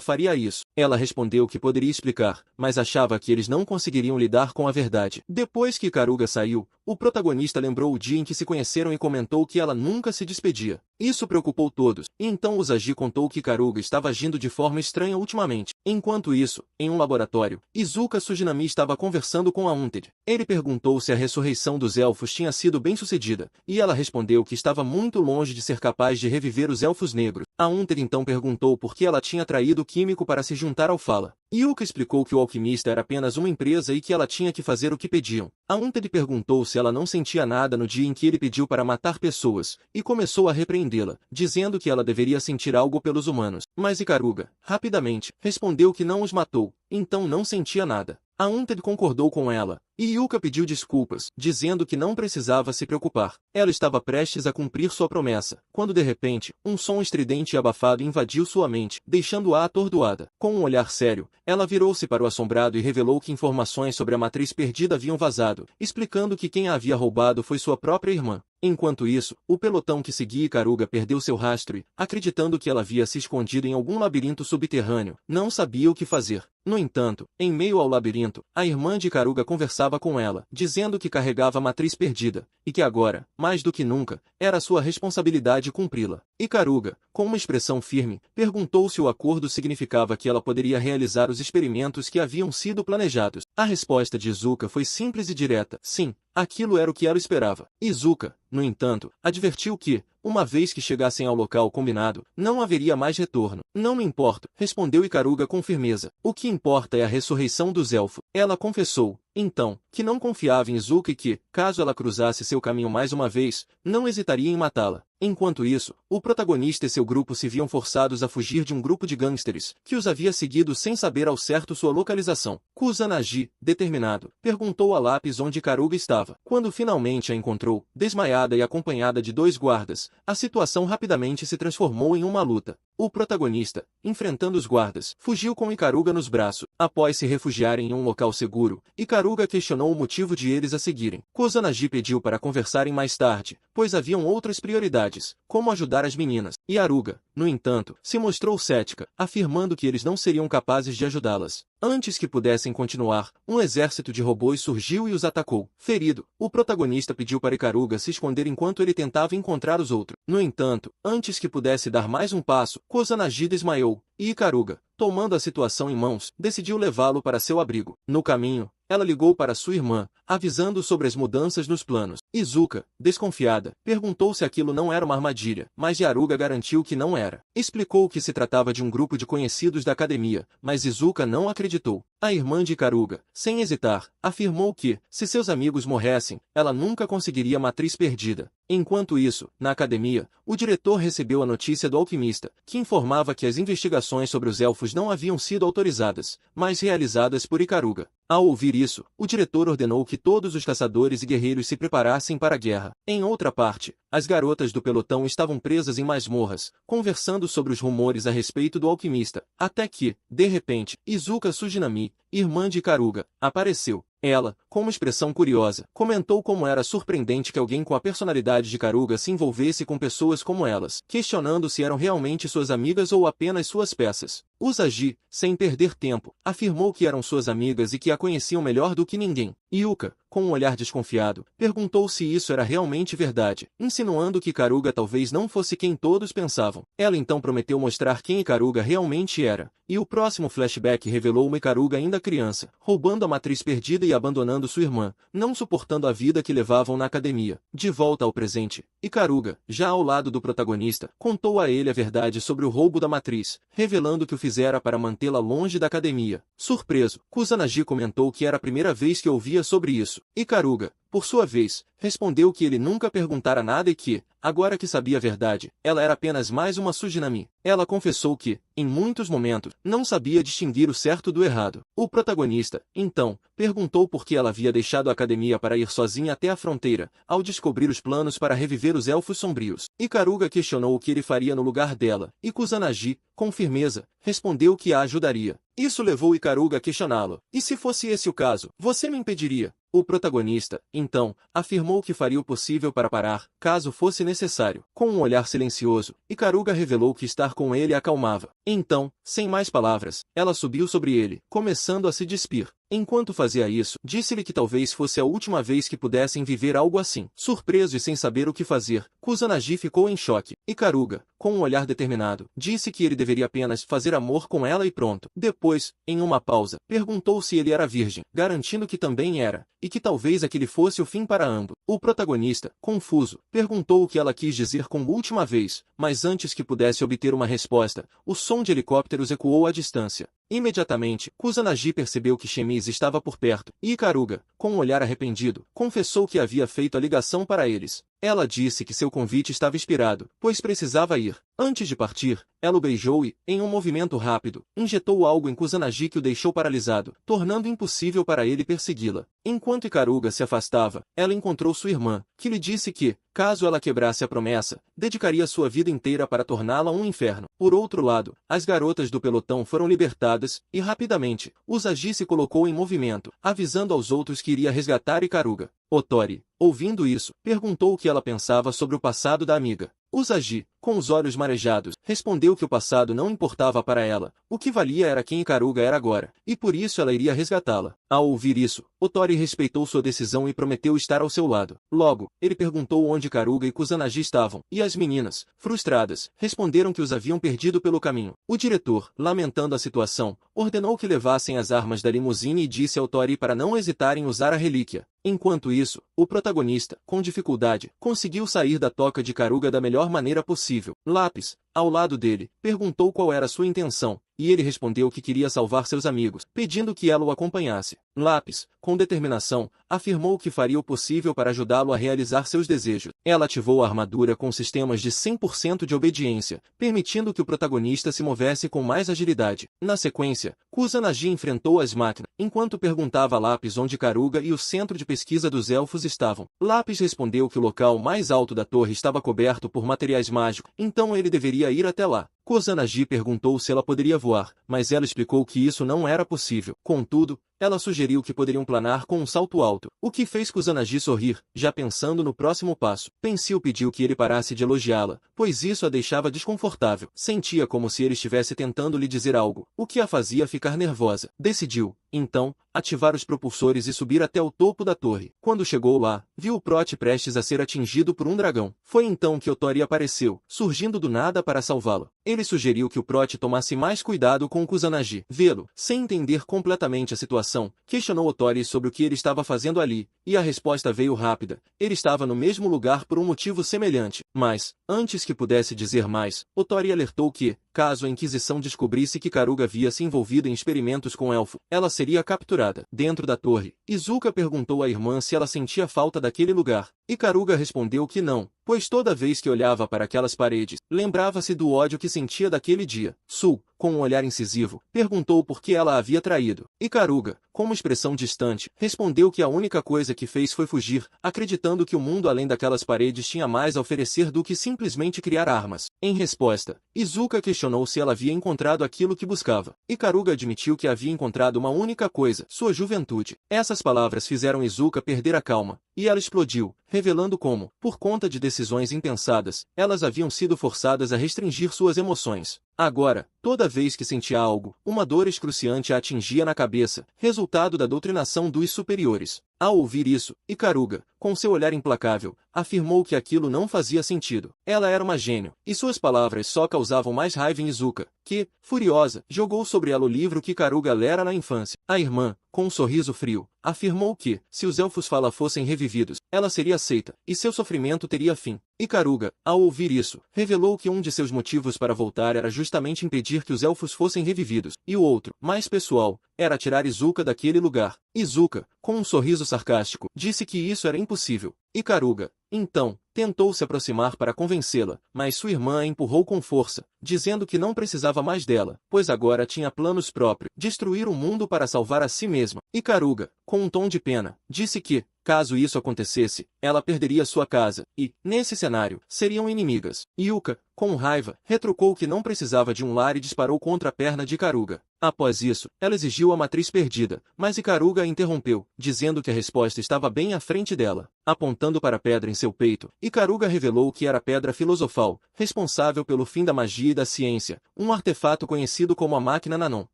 Speaker 1: faria isso. Ela respondeu que poderia explicar, mas achava que eles não conseguiriam lidar com a verdade. Depois que Ikaruga saiu, o protagonista lembrou o dia em que se conheceram e comentou que ela nunca se despedia. Isso preocupou todos, e então Usagi contou que Ikaruga estava agindo de forma estranha ultimamente. Enquanto isso, em um laboratório, Izuka Sujinami estava conversando com a Unted. Ele perguntou se a ressurreição dos elfos tinha sido bem-sucedida, e ela respondeu que estava muito longe de ser capaz de reviver os elfos negros. A Unted então perguntou por que ela tinha traído o químico para se juntar ao Fala. Yuka explicou que o alquimista era apenas uma empresa e que ela tinha que fazer o que pediam. A Unted perguntou se ela não sentia nada no dia em que ele pediu para matar pessoas, e começou a repreendê-la, dizendo que ela deveria sentir algo pelos humanos. Mas Ikaruga, rapidamente, respondeu que não os matou, então não sentia nada. A Unted concordou com ela, e Yuka pediu desculpas, dizendo que não precisava se preocupar. Ela estava prestes a cumprir sua promessa, quando de repente, um som estridente e abafado invadiu sua mente, deixando-a atordoada. Com um olhar sério, ela virou-se para o assombrado e revelou que informações sobre a matriz perdida haviam vazado, explicando que quem a havia roubado foi sua própria irmã. Enquanto isso, o pelotão que seguia Ikaruga perdeu seu rastro e, acreditando que ela havia se escondido em algum labirinto subterrâneo, não sabia o que fazer. No entanto, em meio ao labirinto, a irmã de Ikaruga conversava com ela, dizendo que carregava a matriz perdida, e que agora, mais do que nunca, era sua responsabilidade cumpri-la. Ikaruga, com uma expressão firme, perguntou se o acordo significava que ela poderia realizar os experimentos que haviam sido planejados. A resposta de Izuka foi simples e direta: sim. Aquilo era o que ela esperava. Izuka, no entanto, advertiu que, uma vez que chegassem ao local combinado, não haveria mais retorno. Não me importo, respondeu Ikaruga com firmeza. O que importa é a ressurreição dos elfos. Ela confessou, então, que não confiava em Izuka e que, caso ela cruzasse seu caminho mais uma vez, não hesitaria em matá-la. Enquanto isso, o protagonista e seu grupo se viam forçados a fugir de um grupo de gangsters, que os havia seguido sem saber ao certo sua localização. Kusanagi, determinado, perguntou a Lápis onde Ikaruga estava. Quando finalmente a encontrou, desmaiada e acompanhada de 2 guardas, a situação rapidamente se transformou em uma luta. O protagonista, enfrentando os guardas, fugiu com Ikaruga nos braços. Após se refugiarem em um local seguro, Ikaruga questionou o motivo de eles a seguirem. Kusanagi pediu para conversarem mais tarde, pois haviam outras prioridades, como ajudar as meninas. Ikaruga, no entanto, se mostrou cética, afirmando que eles não seriam capazes de ajudá-las. Antes que pudessem continuar, um exército de robôs surgiu e os atacou. Ferido, o protagonista pediu para Ikaruga se esconder enquanto ele tentava encontrar os outros. No entanto, antes que pudesse dar mais um passo, Kusanagi desmaiou, e Ikaruga, tomando a situação em mãos, decidiu levá-lo para seu abrigo. No caminho, ela ligou para sua irmã, avisando sobre as mudanças nos planos. Izuka, desconfiada, perguntou se aquilo não era uma armadilha, mas Ikaruga garantiu que não era. Explicou que se tratava de um grupo de conhecidos da academia, mas Izuka não acreditou. A irmã de Ikaruga, sem hesitar, afirmou que, se seus amigos morressem, ela nunca conseguiria a matriz perdida. Enquanto isso, na academia, o diretor recebeu a notícia do alquimista, que informava que as investigações sobre os elfos não haviam sido autorizadas, mas realizadas por Ikaruga. Ao ouvir isso, o diretor ordenou que todos os caçadores e guerreiros se preparassem para a guerra. Em outra parte, as garotas do pelotão estavam presas em masmorras, conversando sobre os rumores a respeito do alquimista, até que, de repente, Izuka Sujinami, irmã de Ikaruga, apareceu. Ela, com uma expressão curiosa, comentou como era surpreendente que alguém com a personalidade de Ikaruga se envolvesse com pessoas como elas, questionando se eram realmente suas amigas ou apenas suas peças. Usagi, sem perder tempo, afirmou que eram suas amigas e que a conheciam melhor do que ninguém. Yuka, com um olhar desconfiado, perguntou se isso era realmente verdade, insinuando que Ikaruga talvez não fosse quem todos pensavam. Ela então prometeu mostrar quem Ikaruga realmente era, e o próximo flashback revelou uma Ikaruga ainda criança, roubando a matriz perdida e abandonando sua irmã, não suportando a vida que levavam na academia. De volta ao presente, Ikaruga, já ao lado do protagonista, contou a ele a verdade sobre o roubo da matriz, revelando que o fizera para mantê-la longe da academia. Surpreso, Kusanagi comentou que era a primeira vez que ouvia sobre isso. Ikaruga, por sua vez, respondeu que ele nunca perguntara nada e que, agora que sabia a verdade, ela era apenas mais uma Sujinami. Ela confessou que, em muitos momentos, não sabia distinguir o certo do errado. O protagonista, então, perguntou por que ela havia deixado a academia para ir sozinha até a fronteira, ao descobrir os planos para reviver os Elfos Sombrios. Ikaruga questionou o que ele faria no lugar dela, e Kusanagi, com firmeza, respondeu que a ajudaria. Isso levou Ikaruga a questioná-lo. E se fosse esse o caso, você me impediria? O protagonista, então, afirmou que faria o possível para parar, caso fosse necessário. Com um olhar silencioso, Ikaruga revelou que estar com ele a acalmava. Então, sem mais palavras, ela subiu sobre ele, começando a se despir. Enquanto fazia isso, disse-lhe que talvez fosse a última vez que pudessem viver algo assim. Surpreso e sem saber o que fazer, Kusanagi ficou em choque. Ikaruga, com um olhar determinado, disse que ele deveria apenas fazer amor com ela e pronto. Depois, em uma pausa, perguntou se ele era virgem, garantindo que também era, e que talvez aquele fosse o fim para ambos. O protagonista, confuso, perguntou o que ela quis dizer com última vez, mas antes que pudesse obter uma resposta, o som de helicópteros ecoou à distância. Imediatamente, Kusanagi percebeu que Shemiz estava por perto, e Ikaruga, com um olhar arrependido, confessou que havia feito a ligação para eles. Ela disse que seu convite estava inspirado, pois precisava ir. Antes de partir, ela o beijou e, em um movimento rápido, injetou algo em Kusanagi que o deixou paralisado, tornando impossível para ele persegui-la. Enquanto Ikaruga se afastava, ela encontrou sua irmã, que lhe disse que, caso ela quebrasse a promessa, dedicaria sua vida inteira para torná-la um inferno. Por outro lado, as garotas do pelotão foram libertadas, e rapidamente, Usagi se colocou em movimento, avisando aos outros que iria resgatar Ikaruga. Otori, ouvindo isso, perguntou o que ela pensava sobre o passado da amiga. Usagi, com os olhos marejados, respondeu que o passado não importava para ela, o que valia era quem Ikaruga era agora, e por isso ela iria resgatá-la. Ao ouvir isso, Otori respeitou sua decisão e prometeu estar ao seu lado. Logo, ele perguntou onde Ikaruga e Kusanagi estavam, e as meninas, frustradas, responderam que os haviam perdido pelo caminho. O diretor, lamentando a situação, ordenou que levassem as armas da limusine e disse a Otori para não hesitar em usar a relíquia. Enquanto isso, o protagonista, com dificuldade, conseguiu sair da toca de Ikaruga da melhor maneira possível. Lápis, ao lado dele, perguntou qual era sua intenção, e ele respondeu que queria salvar seus amigos, pedindo que ela o acompanhasse. Lápis, com determinação, afirmou que faria o possível para ajudá-lo a realizar seus desejos. Ela ativou a armadura com sistemas de 100% de obediência, permitindo que o protagonista se movesse com mais agilidade. Na sequência, Kusanagi enfrentou as máquinas, enquanto perguntava a Lápis onde Ikaruga e o centro de pesquisa dos elfos estavam. Lápis respondeu que o local mais alto da torre estava coberto por materiais mágicos, então ele deveria ir até lá. Kusanagi perguntou se ela poderia voar, mas ela explicou que isso não era possível. Contudo, ela sugeriu que poderiam planar com um salto alto, o que fez Kusanagi sorrir, já pensando no próximo passo. Pencil pediu que ele parasse de elogiá-la, pois isso a deixava desconfortável. Sentia como se ele estivesse tentando lhe dizer algo, o que a fazia ficar nervosa. Decidiu, então, ativar os propulsores e subir até o topo da torre. Quando chegou lá, viu o Prot prestes a ser atingido por um dragão. Foi então que Otori apareceu, surgindo do nada para salvá-lo. Ele sugeriu que o Prot tomasse mais cuidado com Kusanagi. Vê-lo, sem entender completamente a situação, questionou Otori sobre o que ele estava fazendo ali, e a resposta veio rápida. Ele estava no mesmo lugar por um motivo semelhante. Mas, antes que pudesse dizer mais, Otori alertou que, caso a Inquisição descobrisse que Ikaruga havia se envolvido em experimentos com elfo, ela seria capturada. Dentro da torre, Izuka perguntou à irmã se ela sentia falta daquele lugar. Ikaruga respondeu que não, pois toda vez que olhava para aquelas paredes, lembrava-se do ódio que sentia daquele dia. Sul, com um olhar incisivo, perguntou por que ela a havia traído. Ikaruga, com uma expressão distante, respondeu que a única coisa que fez foi fugir, acreditando que o mundo além daquelas paredes tinha mais a oferecer do que simplesmente criar armas. Em resposta, Izuka questionou se ela havia encontrado aquilo que buscava. Ikaruga admitiu que havia encontrado uma única coisa, sua juventude. Essas palavras fizeram Izuka perder a calma, e ela explodiu, revelando como, por conta de decisões impensadas, elas haviam sido forçadas a restringir suas emoções. Agora, toda vez que sentia algo, uma dor excruciante a atingia na cabeça, resultado da doutrinação dos superiores. Ao ouvir isso, Ikaruga, com seu olhar implacável, afirmou que aquilo não fazia sentido. Ela era uma gênio, e suas palavras só causavam mais raiva em Izuka, que, furiosa, jogou sobre ela o livro que Ikaruga lera na infância. A irmã, com um sorriso frio, afirmou que, se os elfos Fala fossem revividos, ela seria aceita, e seu sofrimento teria fim. Ikaruga, ao ouvir isso, revelou que um de seus motivos para voltar era justamente impedir que os elfos fossem revividos, e o outro, mais pessoal, era tirar Izuka daquele lugar. Izuka, com um sorriso sarcástico, disse que isso era impossível. Ikaruga, então, tentou se aproximar para convencê-la, mas sua irmã a empurrou com força, dizendo que não precisava mais dela, pois agora tinha planos próprios, destruir o mundo para salvar a si mesma. Ikaruga, com um tom de pena, disse que, caso isso acontecesse, ela perderia sua casa, e, nesse cenário, seriam inimigas. Yuka, com raiva, retrucou que não precisava de um lar e disparou contra a perna de Ikaruga. Após isso, ela exigiu a matriz perdida, mas Ikaruga a interrompeu, dizendo que a resposta estava bem à frente dela. Apontando para a pedra em seu peito, Ikaruga revelou que era a pedra filosofal, responsável pelo fim da magia e da ciência, um artefato conhecido como a máquina Nanon.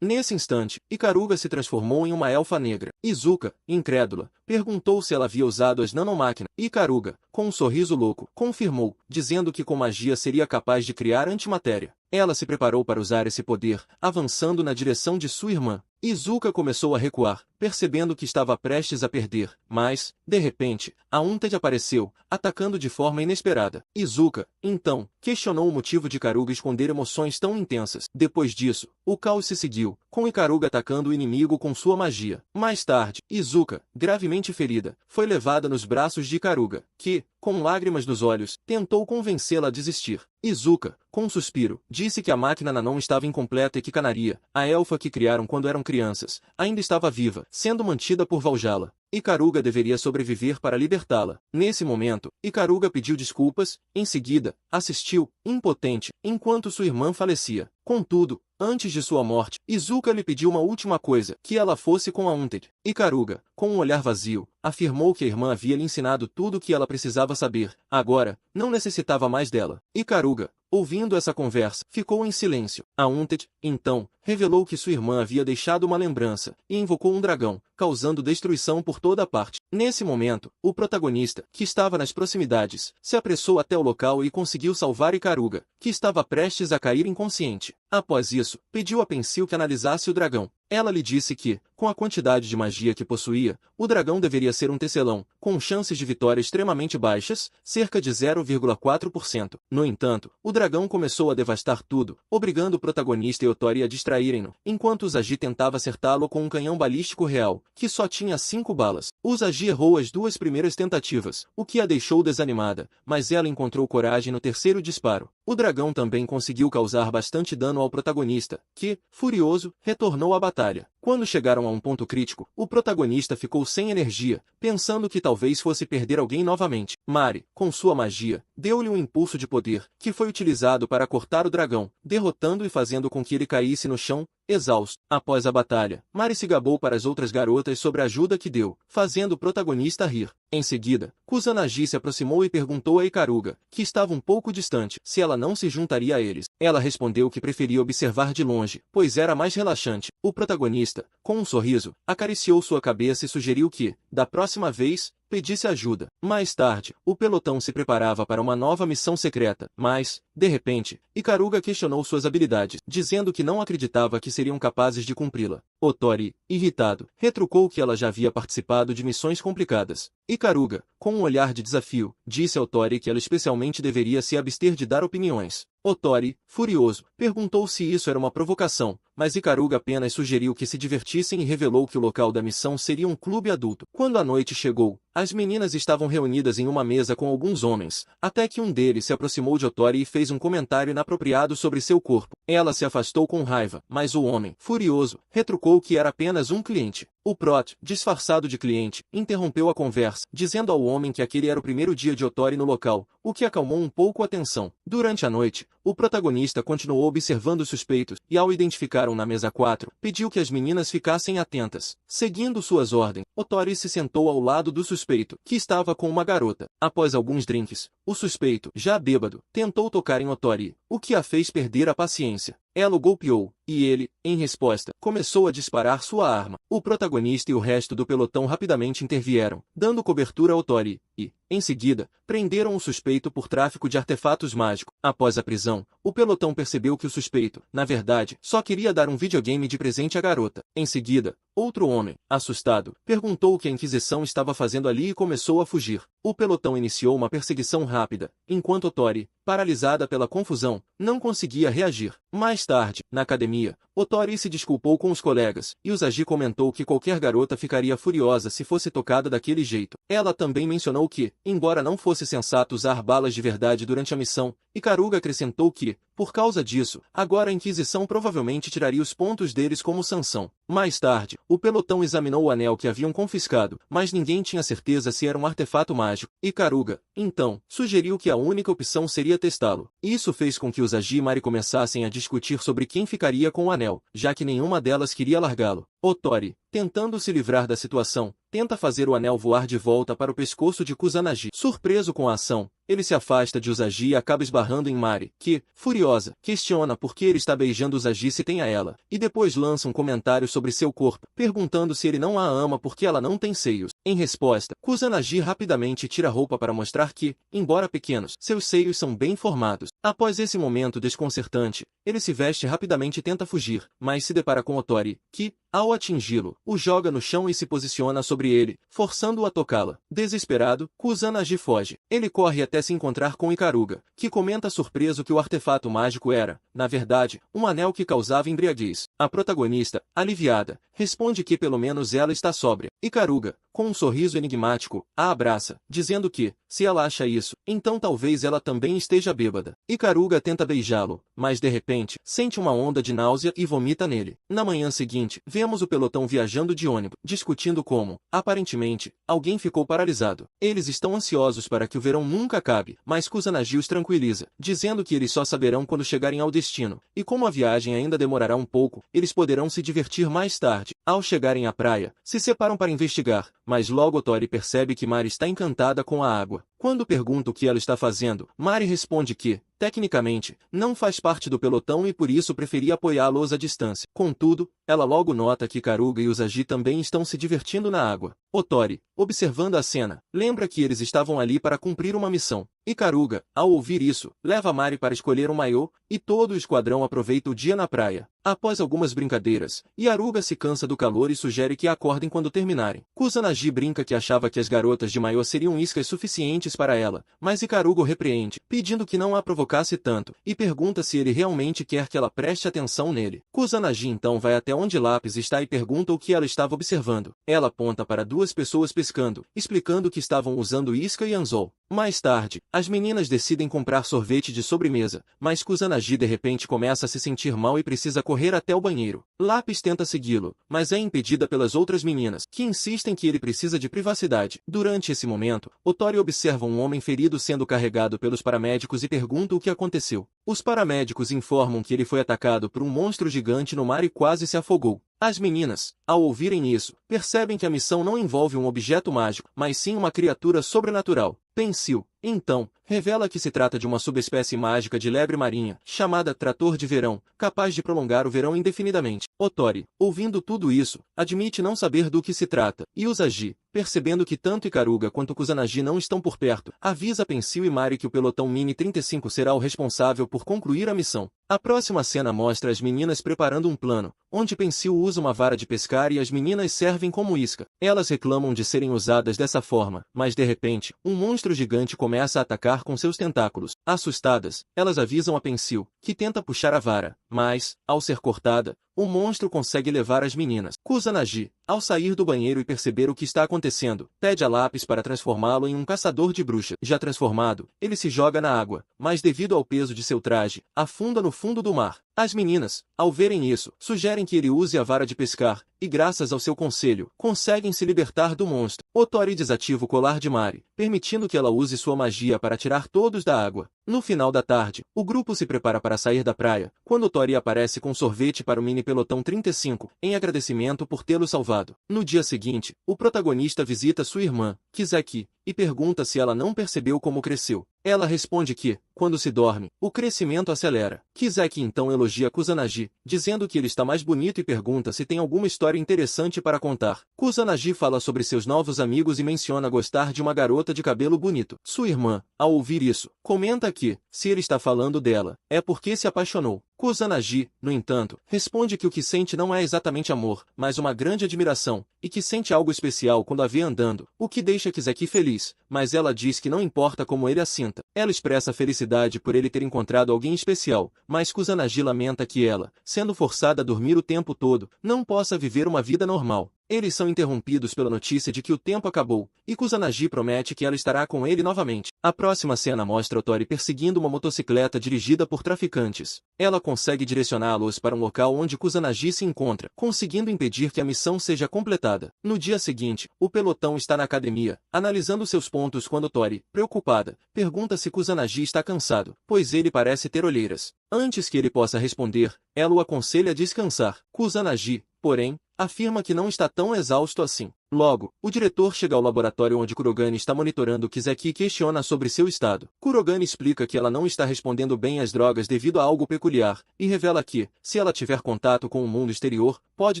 Speaker 1: Nesse instante, Ikaruga se transformou em uma elfa negra. Izuka, incrédula, perguntou se ela havia usado as nanomáquinas. Ikaruga, com um sorriso louco, confirmou, dizendo que com magia seria capaz de criar antimatéria. Ela se preparou para usar esse poder, avançando na direção de sua irmã. Izuka começou a recuar, percebendo que estava prestes a perder, mas, de repente, a Unted apareceu, atacando de forma inesperada. Izuka, então, questionou o motivo de Ikaruga esconder emoções tão intensas. Depois disso, o caos se seguiu, com Ikaruga atacando o inimigo com sua magia. Mais tarde, Izuka, gravemente ferida, foi levada nos braços de Ikaruga, que, com lágrimas nos olhos, tentou convencê-la a desistir. Izuka, com um suspiro, disse que a máquina Nanon estava incompleta e que Kanaria, a elfa que criaram quando eram crianças, ainda estava viva, sendo mantida por Valhalla. Ikaruga deveria sobreviver para libertá-la. Nesse momento, Ikaruga pediu desculpas, em seguida, assistiu, impotente, enquanto sua irmã falecia. Contudo, antes de sua morte, Izuka lhe pediu uma última coisa, que ela fosse com a Unted. Ikaruga, com um olhar vazio, afirmou que a irmã havia lhe ensinado tudo o que ela precisava saber. Agora, não necessitava mais dela. Ikaruga, ouvindo essa conversa, ficou em silêncio. A Unted, então, revelou que sua irmã havia deixado uma lembrança, e invocou um dragão, causando destruição por toda a parte. Nesse momento, o protagonista, que estava nas proximidades, se apressou até o local e conseguiu salvar Ikaruga, que estava prestes a cair inconsciente. Após isso, pediu a Pencil que analisasse o dragão. Ela lhe disse que, com a quantidade de magia que possuía, o dragão deveria ser um tecelão, com chances de vitória extremamente baixas, cerca de 0,4%. No entanto, o dragão começou a devastar tudo, obrigando o protagonista e Otori a distraírem-no, enquanto Usagi tentava acertá-lo com um canhão balístico real, que só tinha 5 balas. Usagi errou as 2 primeiras tentativas, o que a deixou desanimada, mas ela encontrou coragem no terceiro disparo. O dragão também conseguiu causar bastante dano ao protagonista, que, furioso, retornou à batalha. Quando chegaram a um ponto crítico, o protagonista ficou sem energia, pensando que talvez fosse perder alguém novamente. Mari, com sua magia, deu-lhe um impulso de poder, que foi utilizado para cortar o dragão, derrotando e fazendo com que ele caísse no chão, exausto. Após a batalha, Mari se gabou para as outras garotas sobre a ajuda que deu, fazendo o protagonista rir. Em seguida, Kusanagi se aproximou e perguntou a Ikaruga, que estava um pouco distante, se ela não se juntaria a eles. Ela respondeu que preferia observar de longe, pois era mais relaxante. O protagonista, com um sorriso, acariciou sua cabeça e sugeriu que, da próxima vez, pedisse ajuda. Mais tarde, o pelotão se preparava para uma nova missão secreta, mas, de repente, Ikaruga questionou suas habilidades, dizendo que não acreditava que seriam capazes de cumpri-la. Otori, irritado, retrucou que ela já havia participado de missões complicadas. Ikaruga, com um olhar de desafio, disse a Otori que ela especialmente deveria se abster de dar opiniões. Otori, furioso, perguntou se isso era uma provocação, mas Ikaruga apenas sugeriu que se divertissem e revelou que o local da missão seria um clube adulto. Quando a noite chegou, as meninas estavam reunidas em uma mesa com alguns homens, até que um deles se aproximou de Otori e fez um comentário inapropriado sobre seu corpo. Ela se afastou com raiva, mas o homem, furioso, retrucou que era apenas um cliente. O Prot, disfarçado de cliente, interrompeu a conversa, dizendo ao homem que aquele era o primeiro dia de Otori no local, o que acalmou um pouco a tensão. Durante a noite, o protagonista continuou observando os suspeitos, e ao identificar um na mesa 4, pediu que as meninas ficassem atentas. Seguindo suas ordens, Otori se sentou ao lado do suspeito, que estava com uma garota. Após alguns drinks, o suspeito, já bêbado, tentou tocar em Otori, o que a fez perder a paciência. Ela o golpeou, e ele, em resposta, começou a disparar sua arma. O protagonista e o resto do pelotão rapidamente intervieram, dando cobertura ao Tori, e, em seguida, prenderam o suspeito por tráfico de artefatos mágicos. Após a prisão, o pelotão percebeu que o suspeito, na verdade, só queria dar um videogame de presente à garota. Em seguida, outro homem, assustado, perguntou o que a Inquisição estava fazendo ali e começou a fugir. O pelotão iniciou uma perseguição rápida, enquanto Tori, paralisada pela confusão, não conseguia reagir. Mais tarde, na academia, Tori se desculpou com os colegas, e Usagi comentou que qualquer garota ficaria furiosa se fosse tocada daquele jeito. Ela também mencionou que, embora não fosse sensato usar balas de verdade durante a missão, Ikaruga acrescentou que, por causa disso, agora a Inquisição provavelmente tiraria os pontos deles como sanção. Mais tarde, o pelotão examinou o anel que haviam confiscado, mas ninguém tinha certeza se era um artefato mágico. Ikaruga, então, sugeriu que a única opção seria testá-lo. Isso fez com que Usagi e Mari começassem a discutir sobre quem ficaria com o anel, já que nenhuma delas queria largá-lo. Tori, tentando se livrar da situação, tenta fazer o anel voar de volta para o pescoço de Kusanagi. Surpreso com a ação, ele se afasta de Usagi e acaba esbarrando em Mari, que, furiosa, questiona por que ele está beijando Usagi se tem a ela, e depois lança um comentário sobre seu corpo, perguntando se ele não a ama porque ela não tem seios. Em resposta, Kusanagi rapidamente tira a roupa para mostrar que, embora pequenos, seus seios são bem formados. Após esse momento desconcertante, ele se veste rapidamente e tenta fugir, mas se depara com Tori, que, ao atingi-lo, o joga no chão e se posiciona sobre ele, forçando-o a tocá-la. Desesperado, Kusanagi foge. Ele corre até se encontrar com Ikaruga, que comenta surpreso que o artefato mágico era, na verdade, um anel que causava embriaguez. A protagonista, aliviada, responde que pelo menos ela está sóbria. Ikaruga, com um sorriso enigmático, a abraça, dizendo que, se ela acha isso, então talvez ela também esteja bêbada. Ikaruga tenta beijá-lo, mas de repente, sente uma onda de náusea e vomita nele. Na manhã seguinte, vemos o pelotão viajando de ônibus, discutindo como, aparentemente, alguém ficou paralisado. Eles estão ansiosos para que o verão nunca acabe, mas Kusanagi os tranquiliza, dizendo que eles só saberão quando chegarem ao destino, e como a viagem ainda demorará um pouco, eles poderão se divertir mais tarde. Ao chegarem à praia, se separam para investigar, mas logo Tori percebe que Mari está encantada com a água. Quando pergunta o que ela está fazendo, Mari responde que, tecnicamente, não faz parte do pelotão e por isso preferia apoiá-los à distância. Contudo, ela logo nota que Ikaruga e Usagi também estão se divertindo na água. Tori, observando a cena, lembra que eles estavam ali para cumprir uma missão. Ikaruga, ao ouvir isso, leva Mari para escolher um maiô, e todo o esquadrão aproveita o dia na praia. Após algumas brincadeiras, Ikaruga se cansa do calor e sugere que acordem quando terminarem. Kusanagi brinca que achava que as garotas de maiô seriam iscas suficientes para ela, mas Ikaruga o repreende, pedindo que não a provocasse tanto, e pergunta se ele realmente quer que ela preste atenção nele. Kusanagi então vai até onde Lápis está e pergunta o que ela estava observando. Ela aponta para duas pessoas pescando, explicando que estavam usando isca e anzol. Mais tarde, as meninas decidem comprar sorvete de sobremesa, mas Kusanagi de repente começa a se sentir mal e precisa correr até o banheiro. Lápis tenta segui-lo, mas é impedida pelas outras meninas, que insistem que ele precisa de privacidade. Durante esse momento, Tori observa um homem ferido sendo carregado pelos paramédicos e pergunta o que aconteceu. Os paramédicos informam que ele foi atacado por um monstro gigante no mar e quase se afogou. As meninas, ao ouvirem isso, percebem que a missão não envolve um objeto mágico, mas sim uma criatura sobrenatural. Pencil, então, revela que se trata de uma subespécie mágica de lebre marinha, chamada Trator de Verão, capaz de prolongar o verão indefinidamente. Tori, ouvindo tudo isso, admite não saber do que se trata, e Usagi, percebendo que tanto Ikaruga quanto Kusanagi não estão por perto, avisa Pencil e Mari que o pelotão Mini 35 será o responsável por concluir a missão. A próxima cena mostra as meninas preparando um plano, onde Pencil usa uma vara de pescar e as meninas servem como isca. Elas reclamam de serem usadas dessa forma, mas de repente, um monstro gigante começa a atacar com seus tentáculos. Assustadas, elas avisam a Pencil, que tenta puxar a vara, mas, ao ser cortada, o monstro consegue levar as meninas. Kusanagi, ao sair do banheiro e perceber o que está acontecendo, pede a Lápis para transformá-lo em um caçador de bruxas. Já transformado, ele se joga na água, mas devido ao peso de seu traje, afunda no fundo do mar. As meninas, ao verem isso, sugerem que ele use a vara de pescar, e graças ao seu conselho, conseguem se libertar do monstro. Tori desativa o colar de Mari, permitindo que ela use sua magia para tirar todos da água. No final da tarde, o grupo se prepara para sair da praia, quando Tori aparece com sorvete para o mini pelotão 35, em agradecimento por tê-lo salvado. No dia seguinte, o protagonista visita sua irmã, Kiseki, e pergunta se ela não percebeu como cresceu. Ela responde que, quando se dorme, o crescimento acelera. Kiseki então elogia Kusanagi, dizendo que ele está mais bonito e pergunta se tem alguma história interessante para contar. Kusanagi fala sobre seus novos amigos e menciona gostar de uma garota de cabelo bonito. Sua irmã, ao ouvir isso, comenta que, se ele está falando dela, é porque se apaixonou. Kusanagi, no entanto, responde que o que sente não é exatamente amor, mas uma grande admiração, e que sente algo especial quando a vê andando, o que deixa Kiseki feliz, mas ela diz que não importa como ele a sinta. Ela expressa felicidade por ele ter encontrado alguém especial, mas Kusanagi lamenta que ela, sendo forçada a dormir o tempo todo, não possa viver uma vida normal. Eles são interrompidos pela notícia de que o tempo acabou, e Kusanagi promete que ela estará com ele novamente. A próxima cena mostra Otori perseguindo uma motocicleta dirigida por traficantes. Ela consegue direcioná-los para um local onde Kusanagi se encontra, conseguindo impedir que a missão seja completada. No dia seguinte, o pelotão está na academia, analisando seus pontos quando Otori, preocupada, pergunta se Kusanagi está cansado, pois ele parece ter olheiras. Antes que ele possa responder, ela o aconselha a descansar. Kusanagi, porém, afirma que não está tão exausto assim. Logo, o diretor chega ao laboratório onde Kurogane está monitorando Kiseki e questiona sobre seu estado. Kurogane explica que ela não está respondendo bem às drogas devido a algo peculiar, e revela que, se ela tiver contato com o mundo exterior, pode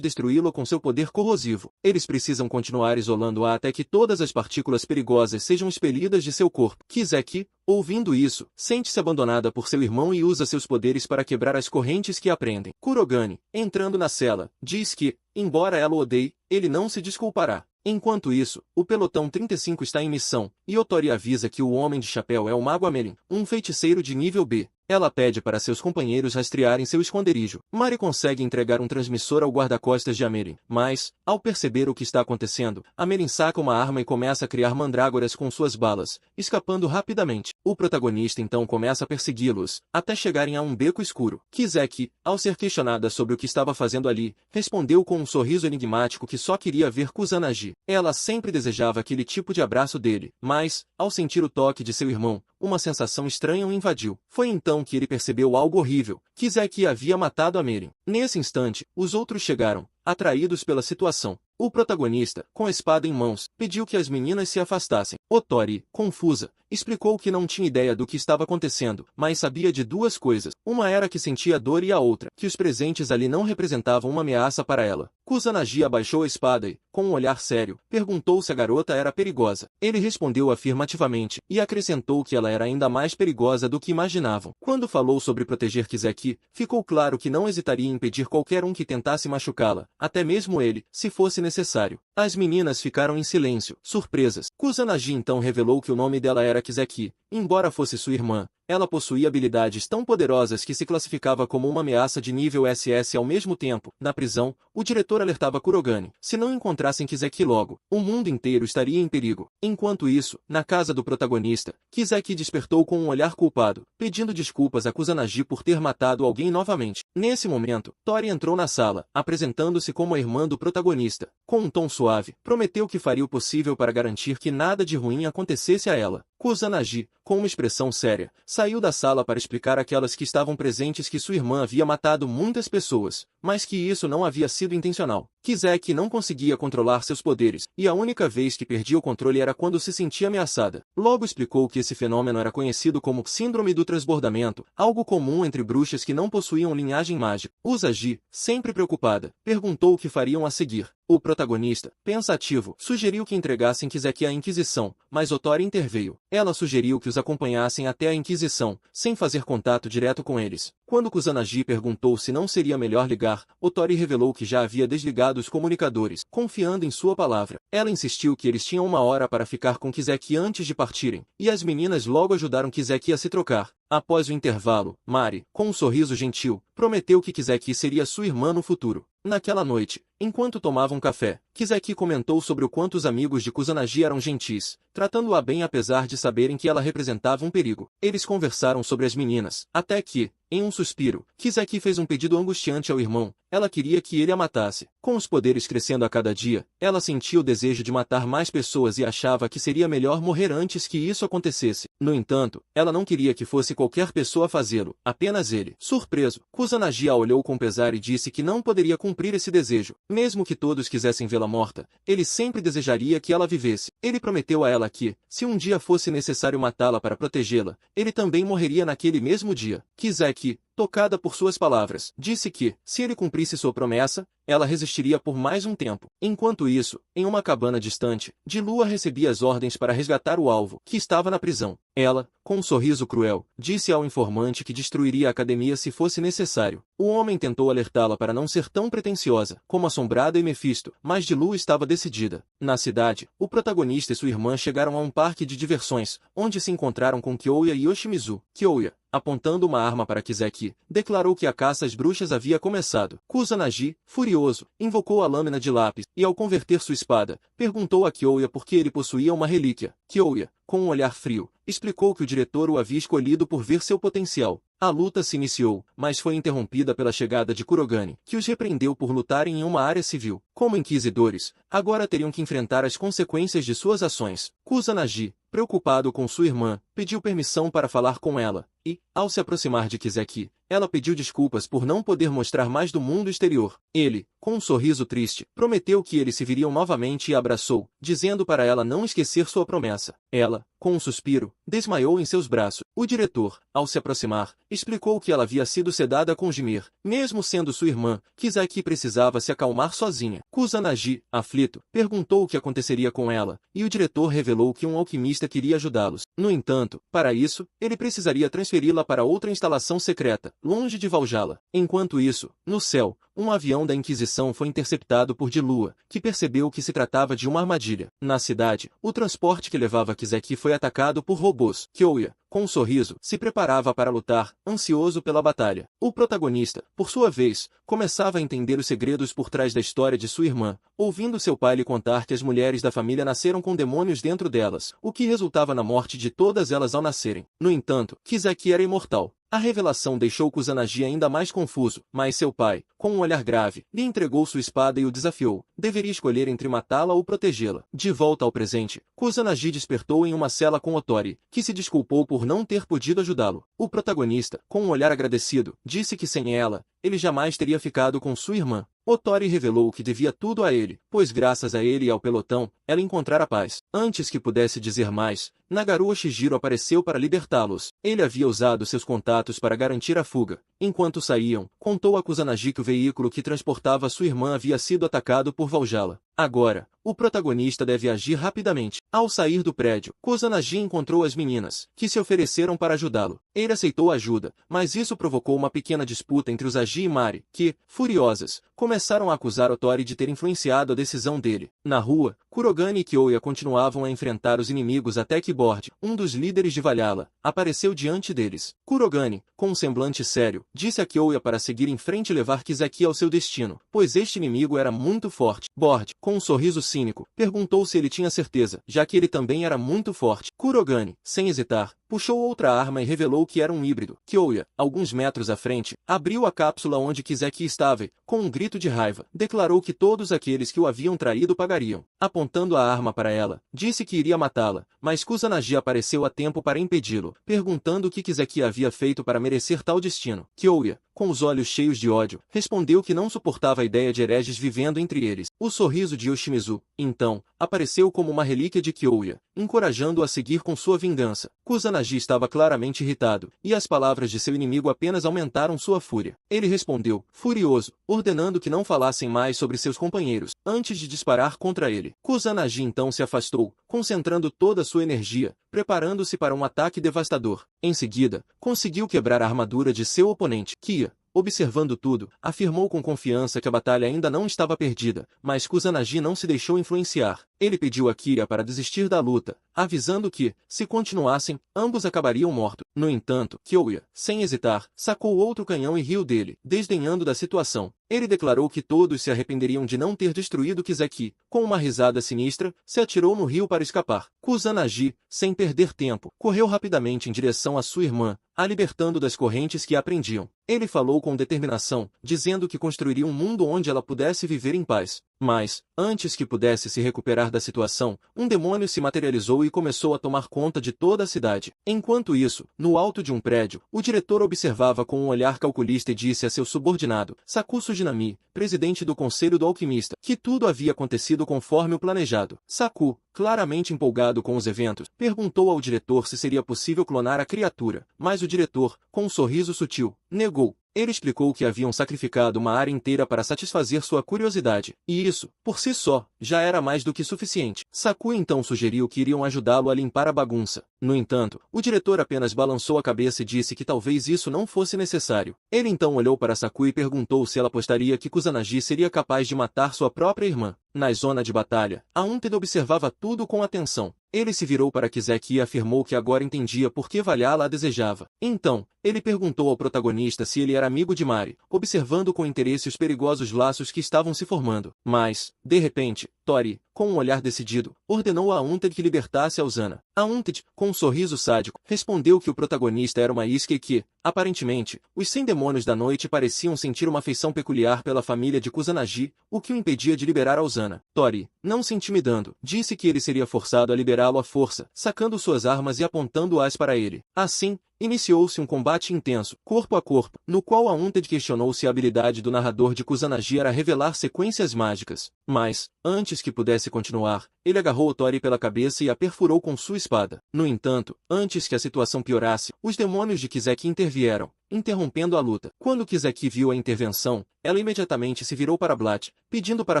Speaker 1: destruí-lo com seu poder corrosivo. Eles precisam continuar isolando-a até que todas as partículas perigosas sejam expelidas de seu corpo. Kiseki, ouvindo isso, sente-se abandonada por seu irmão e usa seus poderes para quebrar as correntes que a prendem. Kurogane, entrando na cela, diz que, embora ela o odeie, ele não se desculpará. Enquanto isso, o pelotão 35 está em missão, e Otori avisa que o Homem de Chapéu é o Mago Amelin, um feiticeiro de nível B. Ela pede para seus companheiros rastrearem seu esconderijo. Mari consegue entregar um transmissor ao guarda-costas de Amelin, mas, ao perceber o que está acontecendo, Amelin saca uma arma e começa a criar mandrágoras com suas balas, escapando rapidamente. O protagonista então começa a persegui-los, até chegarem a um beco escuro. Kiseki, ao ser questionada sobre o que estava fazendo ali, respondeu com um sorriso enigmático que só queria ver Kusanagi. Ela sempre desejava aquele tipo de abraço dele, mas, ao sentir o toque de seu irmão, uma sensação estranha o invadiu. Foi então que ele percebeu algo horrível. Kiseki havia matado Amelin. Nesse instante, os outros chegaram, atraídos pela situação. O protagonista, com a espada em mãos, pediu que as meninas se afastassem. Otori, confusa, explicou que não tinha ideia do que estava acontecendo, mas sabia de duas coisas. Uma era que sentia dor e a outra, que os presentes ali não representavam uma ameaça para ela. Kusanagi abaixou a espada e, com um olhar sério, perguntou se a garota era perigosa. Ele respondeu afirmativamente, e acrescentou que ela era ainda mais perigosa do que imaginavam. Quando falou sobre proteger Kiseki, ficou claro que não hesitaria em impedir qualquer um que tentasse machucá-la, até mesmo ele, se fosse necessário. As meninas ficaram em silêncio, surpresas. Kusanagi então revelou que o nome dela era Kiseki. Embora fosse sua irmã, ela possuía habilidades tão poderosas que se classificava como uma ameaça de nível SS ao mesmo tempo. Na prisão, o diretor alertava Kurogane. Se não encontrassem Kiseki logo, o mundo inteiro estaria em perigo. Enquanto isso, na casa do protagonista, Kiseki despertou com um olhar culpado, pedindo desculpas a Kusanagi por ter matado alguém novamente. Nesse momento, Tori entrou na sala, apresentando-se como a irmã do protagonista. Com um tom suave, prometeu que faria o possível para garantir que nada de ruim acontecesse a ela. Kusanagi, com uma expressão séria, saiu da sala para explicar àquelas que estavam presentes que sua irmã havia matado muitas pessoas, mas que isso não havia sido intencional. Kiseki não conseguia controlar seus poderes, e a única vez que perdia o controle era quando se sentia ameaçada. Logo explicou que esse fenômeno era conhecido como Síndrome do Transbordamento, algo comum entre bruxas que não possuíam linhagem mágica. Usagi, sempre preocupada, perguntou o que fariam a seguir. O protagonista, pensativo, sugeriu que entregassem Kiseki à Inquisição, mas Otori interveio. Ela sugeriu que os acompanhassem até a Inquisição, sem fazer contato direto com eles. Quando Kusanagi perguntou se não seria melhor ligar, Otori revelou que já havia desligado os comunicadores, confiando em sua palavra. Ela insistiu que eles tinham 1 hora para ficar com Kiseki antes de partirem, e as meninas logo ajudaram Kiseki a se trocar. Após o intervalo, Mari, com um sorriso gentil, prometeu que Kiseki seria sua irmã no futuro. Naquela noite, enquanto tomavam café, Kiseki comentou sobre o quanto os amigos de Kusanagi eram gentis, tratando-a bem apesar de saberem que ela representava um perigo. Eles conversaram sobre as meninas, até que, em um suspiro, Kiseki fez um pedido angustiante ao irmão. Ela queria que ele a matasse. Com os poderes crescendo a cada dia, ela sentia o desejo de matar mais pessoas e achava que seria melhor morrer antes que isso acontecesse. No entanto, ela não queria que fosse qualquer pessoa a fazê-lo, apenas ele. Surpreso, Kusanagi a olhou com pesar e disse que não poderia cumprir esse desejo. Mesmo que todos quisessem vê-la morta, ele sempre desejaria que ela vivesse. Ele prometeu a ela que, se um dia fosse necessário matá-la para protegê-la, ele também morreria naquele mesmo dia. Kiseki, tocada por suas palavras, disse que, se ele cumprisse sua promessa, ela resistiria por mais um tempo. Enquanto isso, em uma cabana distante, Dilua recebia as ordens para resgatar o alvo, que estava na prisão. Ela, com um sorriso cruel, disse ao informante que destruiria a academia se fosse necessário. O homem tentou alertá-la para não ser tão pretensiosa, como Assombrada e Mefisto, mas Dilua estava decidida. Na cidade, o protagonista e sua irmã chegaram a um parque de diversões, onde se encontraram com Kyoya e Yoshimizu. Kyoya, apontando uma arma para Kiseki, declarou que a caça às bruxas havia começado. Kusanagi, furioso, invocou a lâmina de lápis, e ao converter sua espada, perguntou a Kyoya por que ele possuía uma relíquia. Kyoya, com um olhar frio, explicou que o diretor o havia escolhido por ver seu potencial. A luta se iniciou, mas foi interrompida pela chegada de Kurogane, que os repreendeu por lutarem em uma área civil. Como inquisidores, agora teriam que enfrentar as consequências de suas ações. Kusanagi, preocupado com sua irmã, pediu permissão para falar com ela, e, ao se aproximar de Kiseki, ela pediu desculpas por não poder mostrar mais do mundo exterior. Ele, com um sorriso triste, prometeu que eles se viriam novamente e a abraçou, dizendo para ela não esquecer sua promessa. Ela, com um suspiro, desmaiou em seus braços. O diretor, ao se aproximar, explicou que ela havia sido sedada com Jimir. Mesmo sendo sua irmã, Kiseki precisava se acalmar sozinha. Kusanagi, aflito, perguntou o que aconteceria com ela, e o diretor revelou que um alquimista queria ajudá-los. No entanto, para isso, ele precisaria transferi-la para outra instalação secreta, longe de Valhalla. Enquanto isso, no céu, um avião da Inquisição foi interceptado por Dilua, que percebeu que se tratava de uma armadilha. Na cidade, o transporte que levava Kiseki foi atacado por robôs. Kyoya, com um sorriso, se preparava para lutar, ansioso pela batalha. O protagonista, por sua vez, começava a entender os segredos por trás da história de sua irmã, ouvindo seu pai lhe contar que as mulheres da família nasceram com demônios dentro delas, o que resultava na morte de todas elas ao nascerem. No entanto, Kiseki era imortal. A revelação deixou Kusanagi ainda mais confuso, mas seu pai, com um olhar grave, lhe entregou sua espada e o desafiou. Deveria escolher entre matá-la ou protegê-la. De volta ao presente, Kusanagi despertou em uma cela com Otori, que se desculpou por não ter podido ajudá-lo. O protagonista, com um olhar agradecido, disse que sem ela, ele jamais teria ficado com sua irmã. Otori revelou que devia tudo a ele, pois graças a ele e ao pelotão, ela encontrara paz. Antes que pudesse dizer mais, Nagaru Shijiro apareceu para libertá-los. Ele havia usado seus contatos para garantir a fuga. Enquanto saíam, contou a Kusanagi que o veículo que transportava sua irmã havia sido atacado por Valhalla. Agora, o protagonista deve agir rapidamente. Ao sair do prédio, Kusanagi encontrou as meninas, que se ofereceram para ajudá-lo. Ele aceitou a ajuda, mas isso provocou uma pequena disputa entre os Agi e Mari, que, furiosas, começaram a acusar Otori de ter influenciado a decisão dele. Na rua, Kurogane e Kyoya continuavam a enfrentar os inimigos até que Bord, um dos líderes de Valhalla, apareceu diante deles. Kurogane, com um semblante sério, disse a Kyoya para seguir em frente e levar Kiseki ao seu destino, pois este inimigo era muito forte. Bord, com um sorriso cínico, perguntou se ele tinha certeza, já que ele também era muito forte. Kurogane, sem hesitar, puxou outra arma e revelou que era um híbrido. Kyoya, alguns metros à frente, abriu a cápsula onde Kiseki estava e, com um grito de raiva, declarou que todos aqueles que o haviam traído pagariam. Apontando a arma para ela, disse que iria matá-la, mas Kusanagi apareceu a tempo para impedi-lo, perguntando o que Kiseki havia feito para merecer tal destino. Kyoya, com os olhos cheios de ódio, respondeu que não suportava a ideia de hereges vivendo entre eles. O sorriso de Yoshimizu, então, apareceu como uma relíquia de Kyoya, encorajando-o a seguir com sua vingança. Kusanagi estava claramente irritado, e as palavras de seu inimigo apenas aumentaram sua fúria. Ele respondeu, furioso, ordenando que não falassem mais sobre seus companheiros, antes de disparar contra ele. Kusanagi então se afastou, concentrando toda sua energia, preparando-se para um ataque devastador. Em seguida, conseguiu quebrar a armadura de seu oponente, Kia. Observando tudo, afirmou com confiança que a batalha ainda não estava perdida, mas Kusanagi não se deixou influenciar. Ele pediu a Kira para desistir da luta, avisando que, se continuassem, ambos acabariam mortos. No entanto, Kyoya, sem hesitar, sacou outro canhão e riu dele, desdenhando da situação. Ele declarou que todos se arrependeriam de não ter destruído Kiseki. Com uma risada sinistra, se atirou no rio para escapar. Kusanagi, sem perder tempo, correu rapidamente em direção à sua irmã, a libertando das correntes que a prendiam. Ele falou com determinação, dizendo que construiria um mundo onde ela pudesse viver em paz. Mas, antes que pudesse se recuperar da situação, um demônio se materializou e começou a tomar conta de toda a cidade. Enquanto isso, no alto de um prédio, o diretor observava com um olhar calculista e disse a seu subordinado, Saku Sujinami, presidente do Conselho do Alquimista, que tudo havia acontecido conforme o planejado. Saku, claramente empolgado com os eventos, perguntou ao diretor se seria possível clonar a criatura, mas o diretor, com um sorriso sutil, negou. Ele explicou que haviam sacrificado uma área inteira para satisfazer sua curiosidade, e isso, por si só, já era mais do que suficiente. Saku então sugeriu que iriam ajudá-lo a limpar a bagunça. No entanto, o diretor apenas balançou a cabeça e disse que talvez isso não fosse necessário. Ele então olhou para Saku e perguntou se ela apostaria que Kusanagi seria capaz de matar sua própria irmã. Na zona de batalha, a Unted observava tudo com atenção. Ele se virou para Kiseki e afirmou que agora entendia por que Valhalla a desejava. Então, ele perguntou ao protagonista se ele era amigo de Mari, observando com interesse os perigosos laços que estavam se formando. Mas, de repente, Tori, com um olhar decidido, ordenou a Unted que libertasse a Uzana. A Unted, com um sorriso sádico, respondeu que o protagonista era uma isca e que, aparentemente, os 100 demônios da noite pareciam sentir uma afeição peculiar pela família de Kusanagi, o que o impedia de liberar a Uzana. Tori, não se intimidando, disse que ele seria forçado a liberá-lo à força, sacando suas armas e apontando-as para ele. Assim, iniciou-se um combate intenso, corpo a corpo, no qual a Unted questionou se a habilidade do narrador de Kusanagi era revelar sequências mágicas. Mas, antes que pudesse continuar, ele agarrou Tori pela cabeça e a perfurou com sua espada. No entanto, antes que a situação piorasse, os demônios de Kiseki intervieram, interrompendo a luta. Quando Kiseki viu a intervenção, ela imediatamente se virou para Blat, pedindo para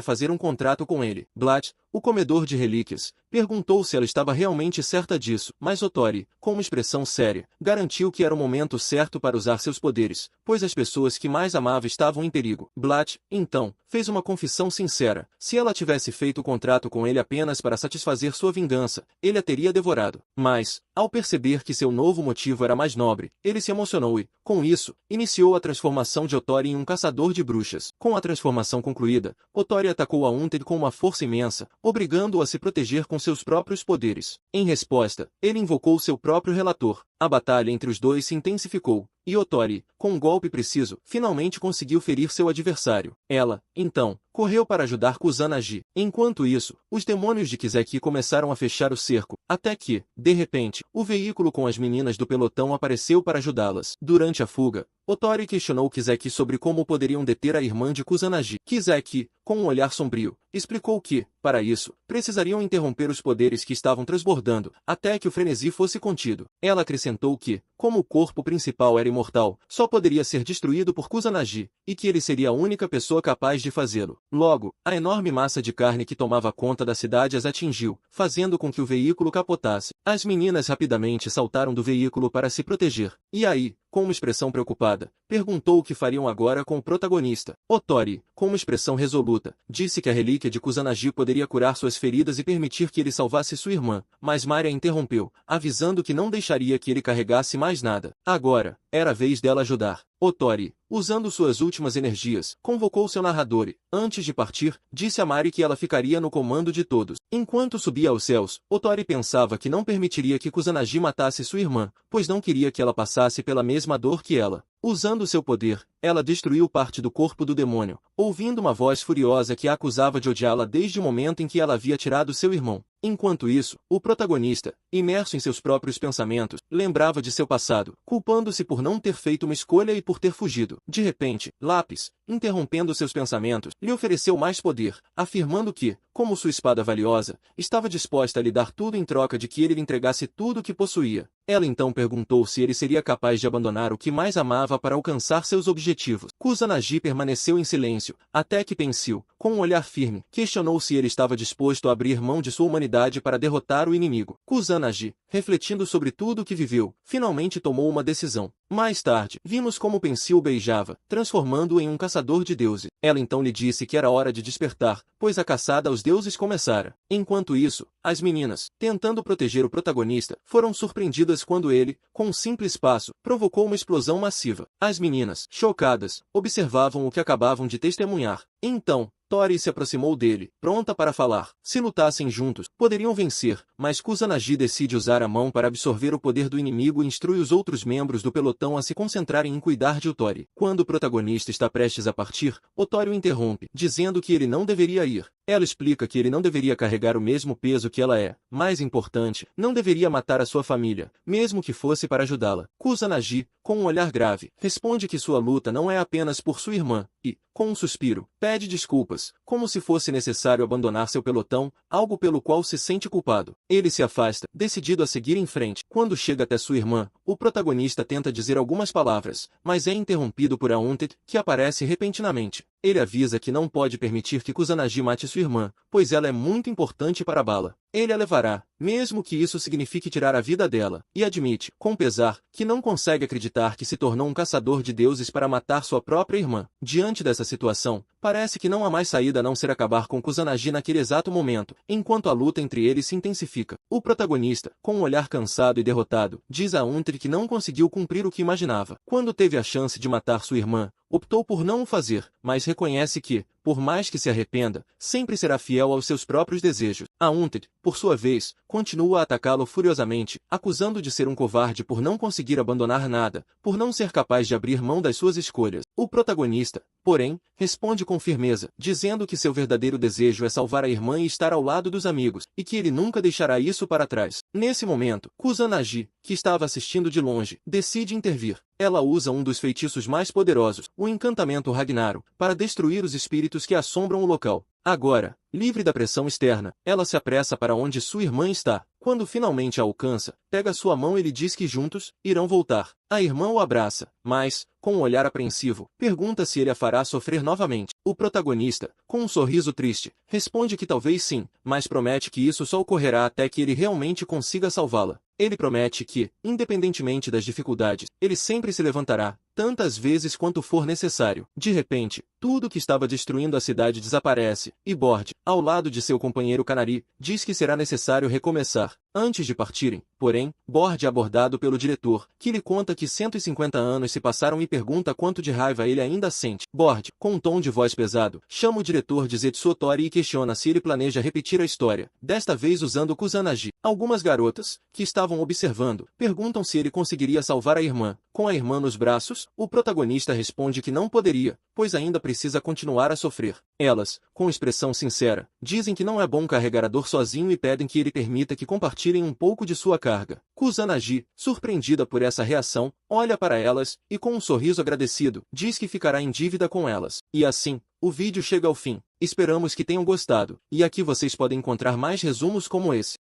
Speaker 1: fazer um contrato com ele. Blat, o comedor de relíquias, perguntou se ela estava realmente certa disso, mas Otori, com uma expressão séria, garantiu que era o momento certo para usar seus poderes, pois as pessoas que mais amava estavam em perigo. Blat, então, fez uma confissão sincera. Se ela tivesse feito o contrato com ele apenas para satisfazer sua vingança, ele a teria devorado. Mas, ao perceber que seu novo motivo era mais nobre, ele se emocionou e, com isso, iniciou a transformação de Otori em um caçador de bruxas. Com a transformação concluída, Otori atacou a Unted com uma força imensa, obrigando-o a se proteger com seus próprios poderes. Em resposta, ele invocou seu próprio relator. A batalha entre os dois se intensificou, e Otori, com um golpe preciso, finalmente conseguiu ferir seu adversário. Ela, então, correu para ajudar Kusanagi. Enquanto isso, os demônios de Kiseki começaram a fechar o cerco, até que, de repente, o veículo com as meninas do pelotão apareceu para ajudá-las. Durante a fuga, Otori questionou Kiseki sobre como poderiam deter a irmã de Kusanagi. Kiseki, com um olhar sombrio, explicou que, para isso, precisariam interromper os poderes que estavam transbordando, até que o frenesi fosse contido. Ela acrescentou que, como o corpo principal era imortal, só poderia ser destruído por Kusanagi, e que ele seria a única pessoa capaz de fazê-lo. Logo, a enorme massa de carne que tomava conta da cidade as atingiu, fazendo com que o veículo capotasse. As meninas rapidamente saltaram do veículo para se proteger. E aí, com uma expressão preocupada, perguntou o que fariam agora com o protagonista. Otori, com uma expressão resoluta, disse que a relíquia de Kusanagi poderia curar suas feridas e permitir que ele salvasse sua irmã, mas Maria interrompeu, avisando que não deixaria que ele carregasse mais nada. Agora, era a vez dela ajudar. Otori, usando suas últimas energias, convocou seu narrador e, antes de partir, disse a Mari que ela ficaria no comando de todos. Enquanto subia aos céus, Otori pensava que não permitiria que Kusanagi matasse sua irmã, pois não queria que ela passasse pela mesma dor que ela. Usando seu poder, ela destruiu parte do corpo do demônio, ouvindo uma voz furiosa que a acusava de odiá-la desde o momento em que ela havia tirado seu irmão. Enquanto isso, o protagonista, imerso em seus próprios pensamentos, lembrava de seu passado, culpando-se por não ter feito uma escolha e por ter fugido. De repente, Lápis, interrompendo seus pensamentos, lhe ofereceu mais poder, afirmando que, como sua espada valiosa, estava disposta a lhe dar tudo em troca de que ele lhe entregasse tudo o que possuía. Ela então perguntou se ele seria capaz de abandonar o que mais amava para alcançar seus objetivos. Kusanagi permaneceu em silêncio, até que Pensil, com um olhar firme, questionou se ele estava disposto a abrir mão de sua humanidade para derrotar o inimigo. Kusanagi, refletindo sobre tudo o que viveu, finalmente tomou uma decisão. Mais tarde, vimos como Pensil o beijava, transformando-o em um caçador de deuses. Ela então lhe disse que era hora de despertar, pois a caçada aos deuses começara. Enquanto isso, as meninas, tentando proteger o protagonista, foram surpreendidas quando ele, com um simples passo, provocou uma explosão massiva. As meninas, chocadas, observavam o que acabavam de testemunhar. Então, Tori se aproximou dele, pronta para falar. Se lutassem juntos, poderiam vencer, mas Kusanagi decide usar a mão para absorver o poder do inimigo e instrui os outros membros do pelotão a se concentrarem em cuidar de Otori. Quando o protagonista está prestes a partir, Otori o interrompe, dizendo que ele não deveria ir. Ela explica que ele não deveria carregar o mesmo peso que ela é. Mais importante, não deveria matar a sua família, mesmo que fosse para ajudá-la. Kusanagi, com um olhar grave, responde que sua luta não é apenas por sua irmã, e, com um suspiro, pede desculpas, como se fosse necessário abandonar seu pelotão, algo pelo qual se sente culpado. Ele se afasta, decidido a seguir em frente. Quando chega até sua irmã, o protagonista tenta dizer algumas palavras, mas é interrompido por Aunted, que aparece repentinamente. Ele avisa que não pode permitir que Kusanagi mate sua irmã, pois ela é muito importante para a bala. Ele a levará, mesmo que isso signifique tirar a vida dela, e admite, com pesar, que não consegue acreditar que se tornou um caçador de deuses para matar sua própria irmã. Diante dessa situação, parece que não há mais saída a não ser acabar com Kusanagi naquele exato momento, enquanto a luta entre eles se intensifica. O protagonista, com um olhar cansado e derrotado, diz a Untri que não conseguiu cumprir o que imaginava. Quando teve a chance de matar sua irmã, optou por não o fazer, mas reconhece que, por mais que se arrependa, sempre será fiel aos seus próprios desejos. A Unted, por sua vez, continua a atacá-lo furiosamente, acusando de ser um covarde por não conseguir abandonar nada, por não ser capaz de abrir mão das suas escolhas. O protagonista, porém, responde com firmeza, dizendo que seu verdadeiro desejo é salvar a irmã e estar ao lado dos amigos, e que ele nunca deixará isso para trás. Nesse momento, Kusanagi, que estava assistindo de longe, decide intervir. Ela usa um dos feitiços mais poderosos, o encantamento Ragnaro, para destruir os espíritos que assombram o local. Agora, livre da pressão externa, ela se apressa para onde sua irmã está. Quando finalmente a alcança, pega sua mão e lhe diz que juntos, irão voltar. A irmã o abraça, mas, com um olhar apreensivo, pergunta se ele a fará sofrer novamente. O protagonista, com um sorriso triste, responde que talvez sim, mas promete que isso só ocorrerá até que ele realmente consiga salvá-la. Ele promete que, independentemente das dificuldades, ele sempre se levantará, tantas vezes quanto for necessário. De repente, tudo que estava destruindo a cidade desaparece, e Bord, ao lado de seu companheiro Canari, diz que será necessário recomeçar. Antes de partirem, porém, Bord é abordado pelo diretor, que lhe conta que 150 anos se passaram e pergunta quanto de raiva ele ainda sente. Bord, com um tom de voz pesado, chama o diretor de Zetsu Otori e questiona se ele planeja repetir a história, desta vez usando Kusanagi. Algumas garotas, que estavam observando, perguntam se ele conseguiria salvar a irmã. Com a irmã nos braços, o protagonista responde que não poderia, pois ainda precisa continuar a sofrer. Elas, com expressão sincera, dizem que não é bom carregar a dor sozinho e pedem que ele permita que compartilhem um pouco de sua carga. Kusanagi, surpreendida por essa reação, olha para elas e, com um sorriso agradecido, diz que ficará em dívida com elas. E assim, o vídeo chega ao fim. Esperamos que tenham gostado, e aqui vocês podem encontrar mais resumos como esse.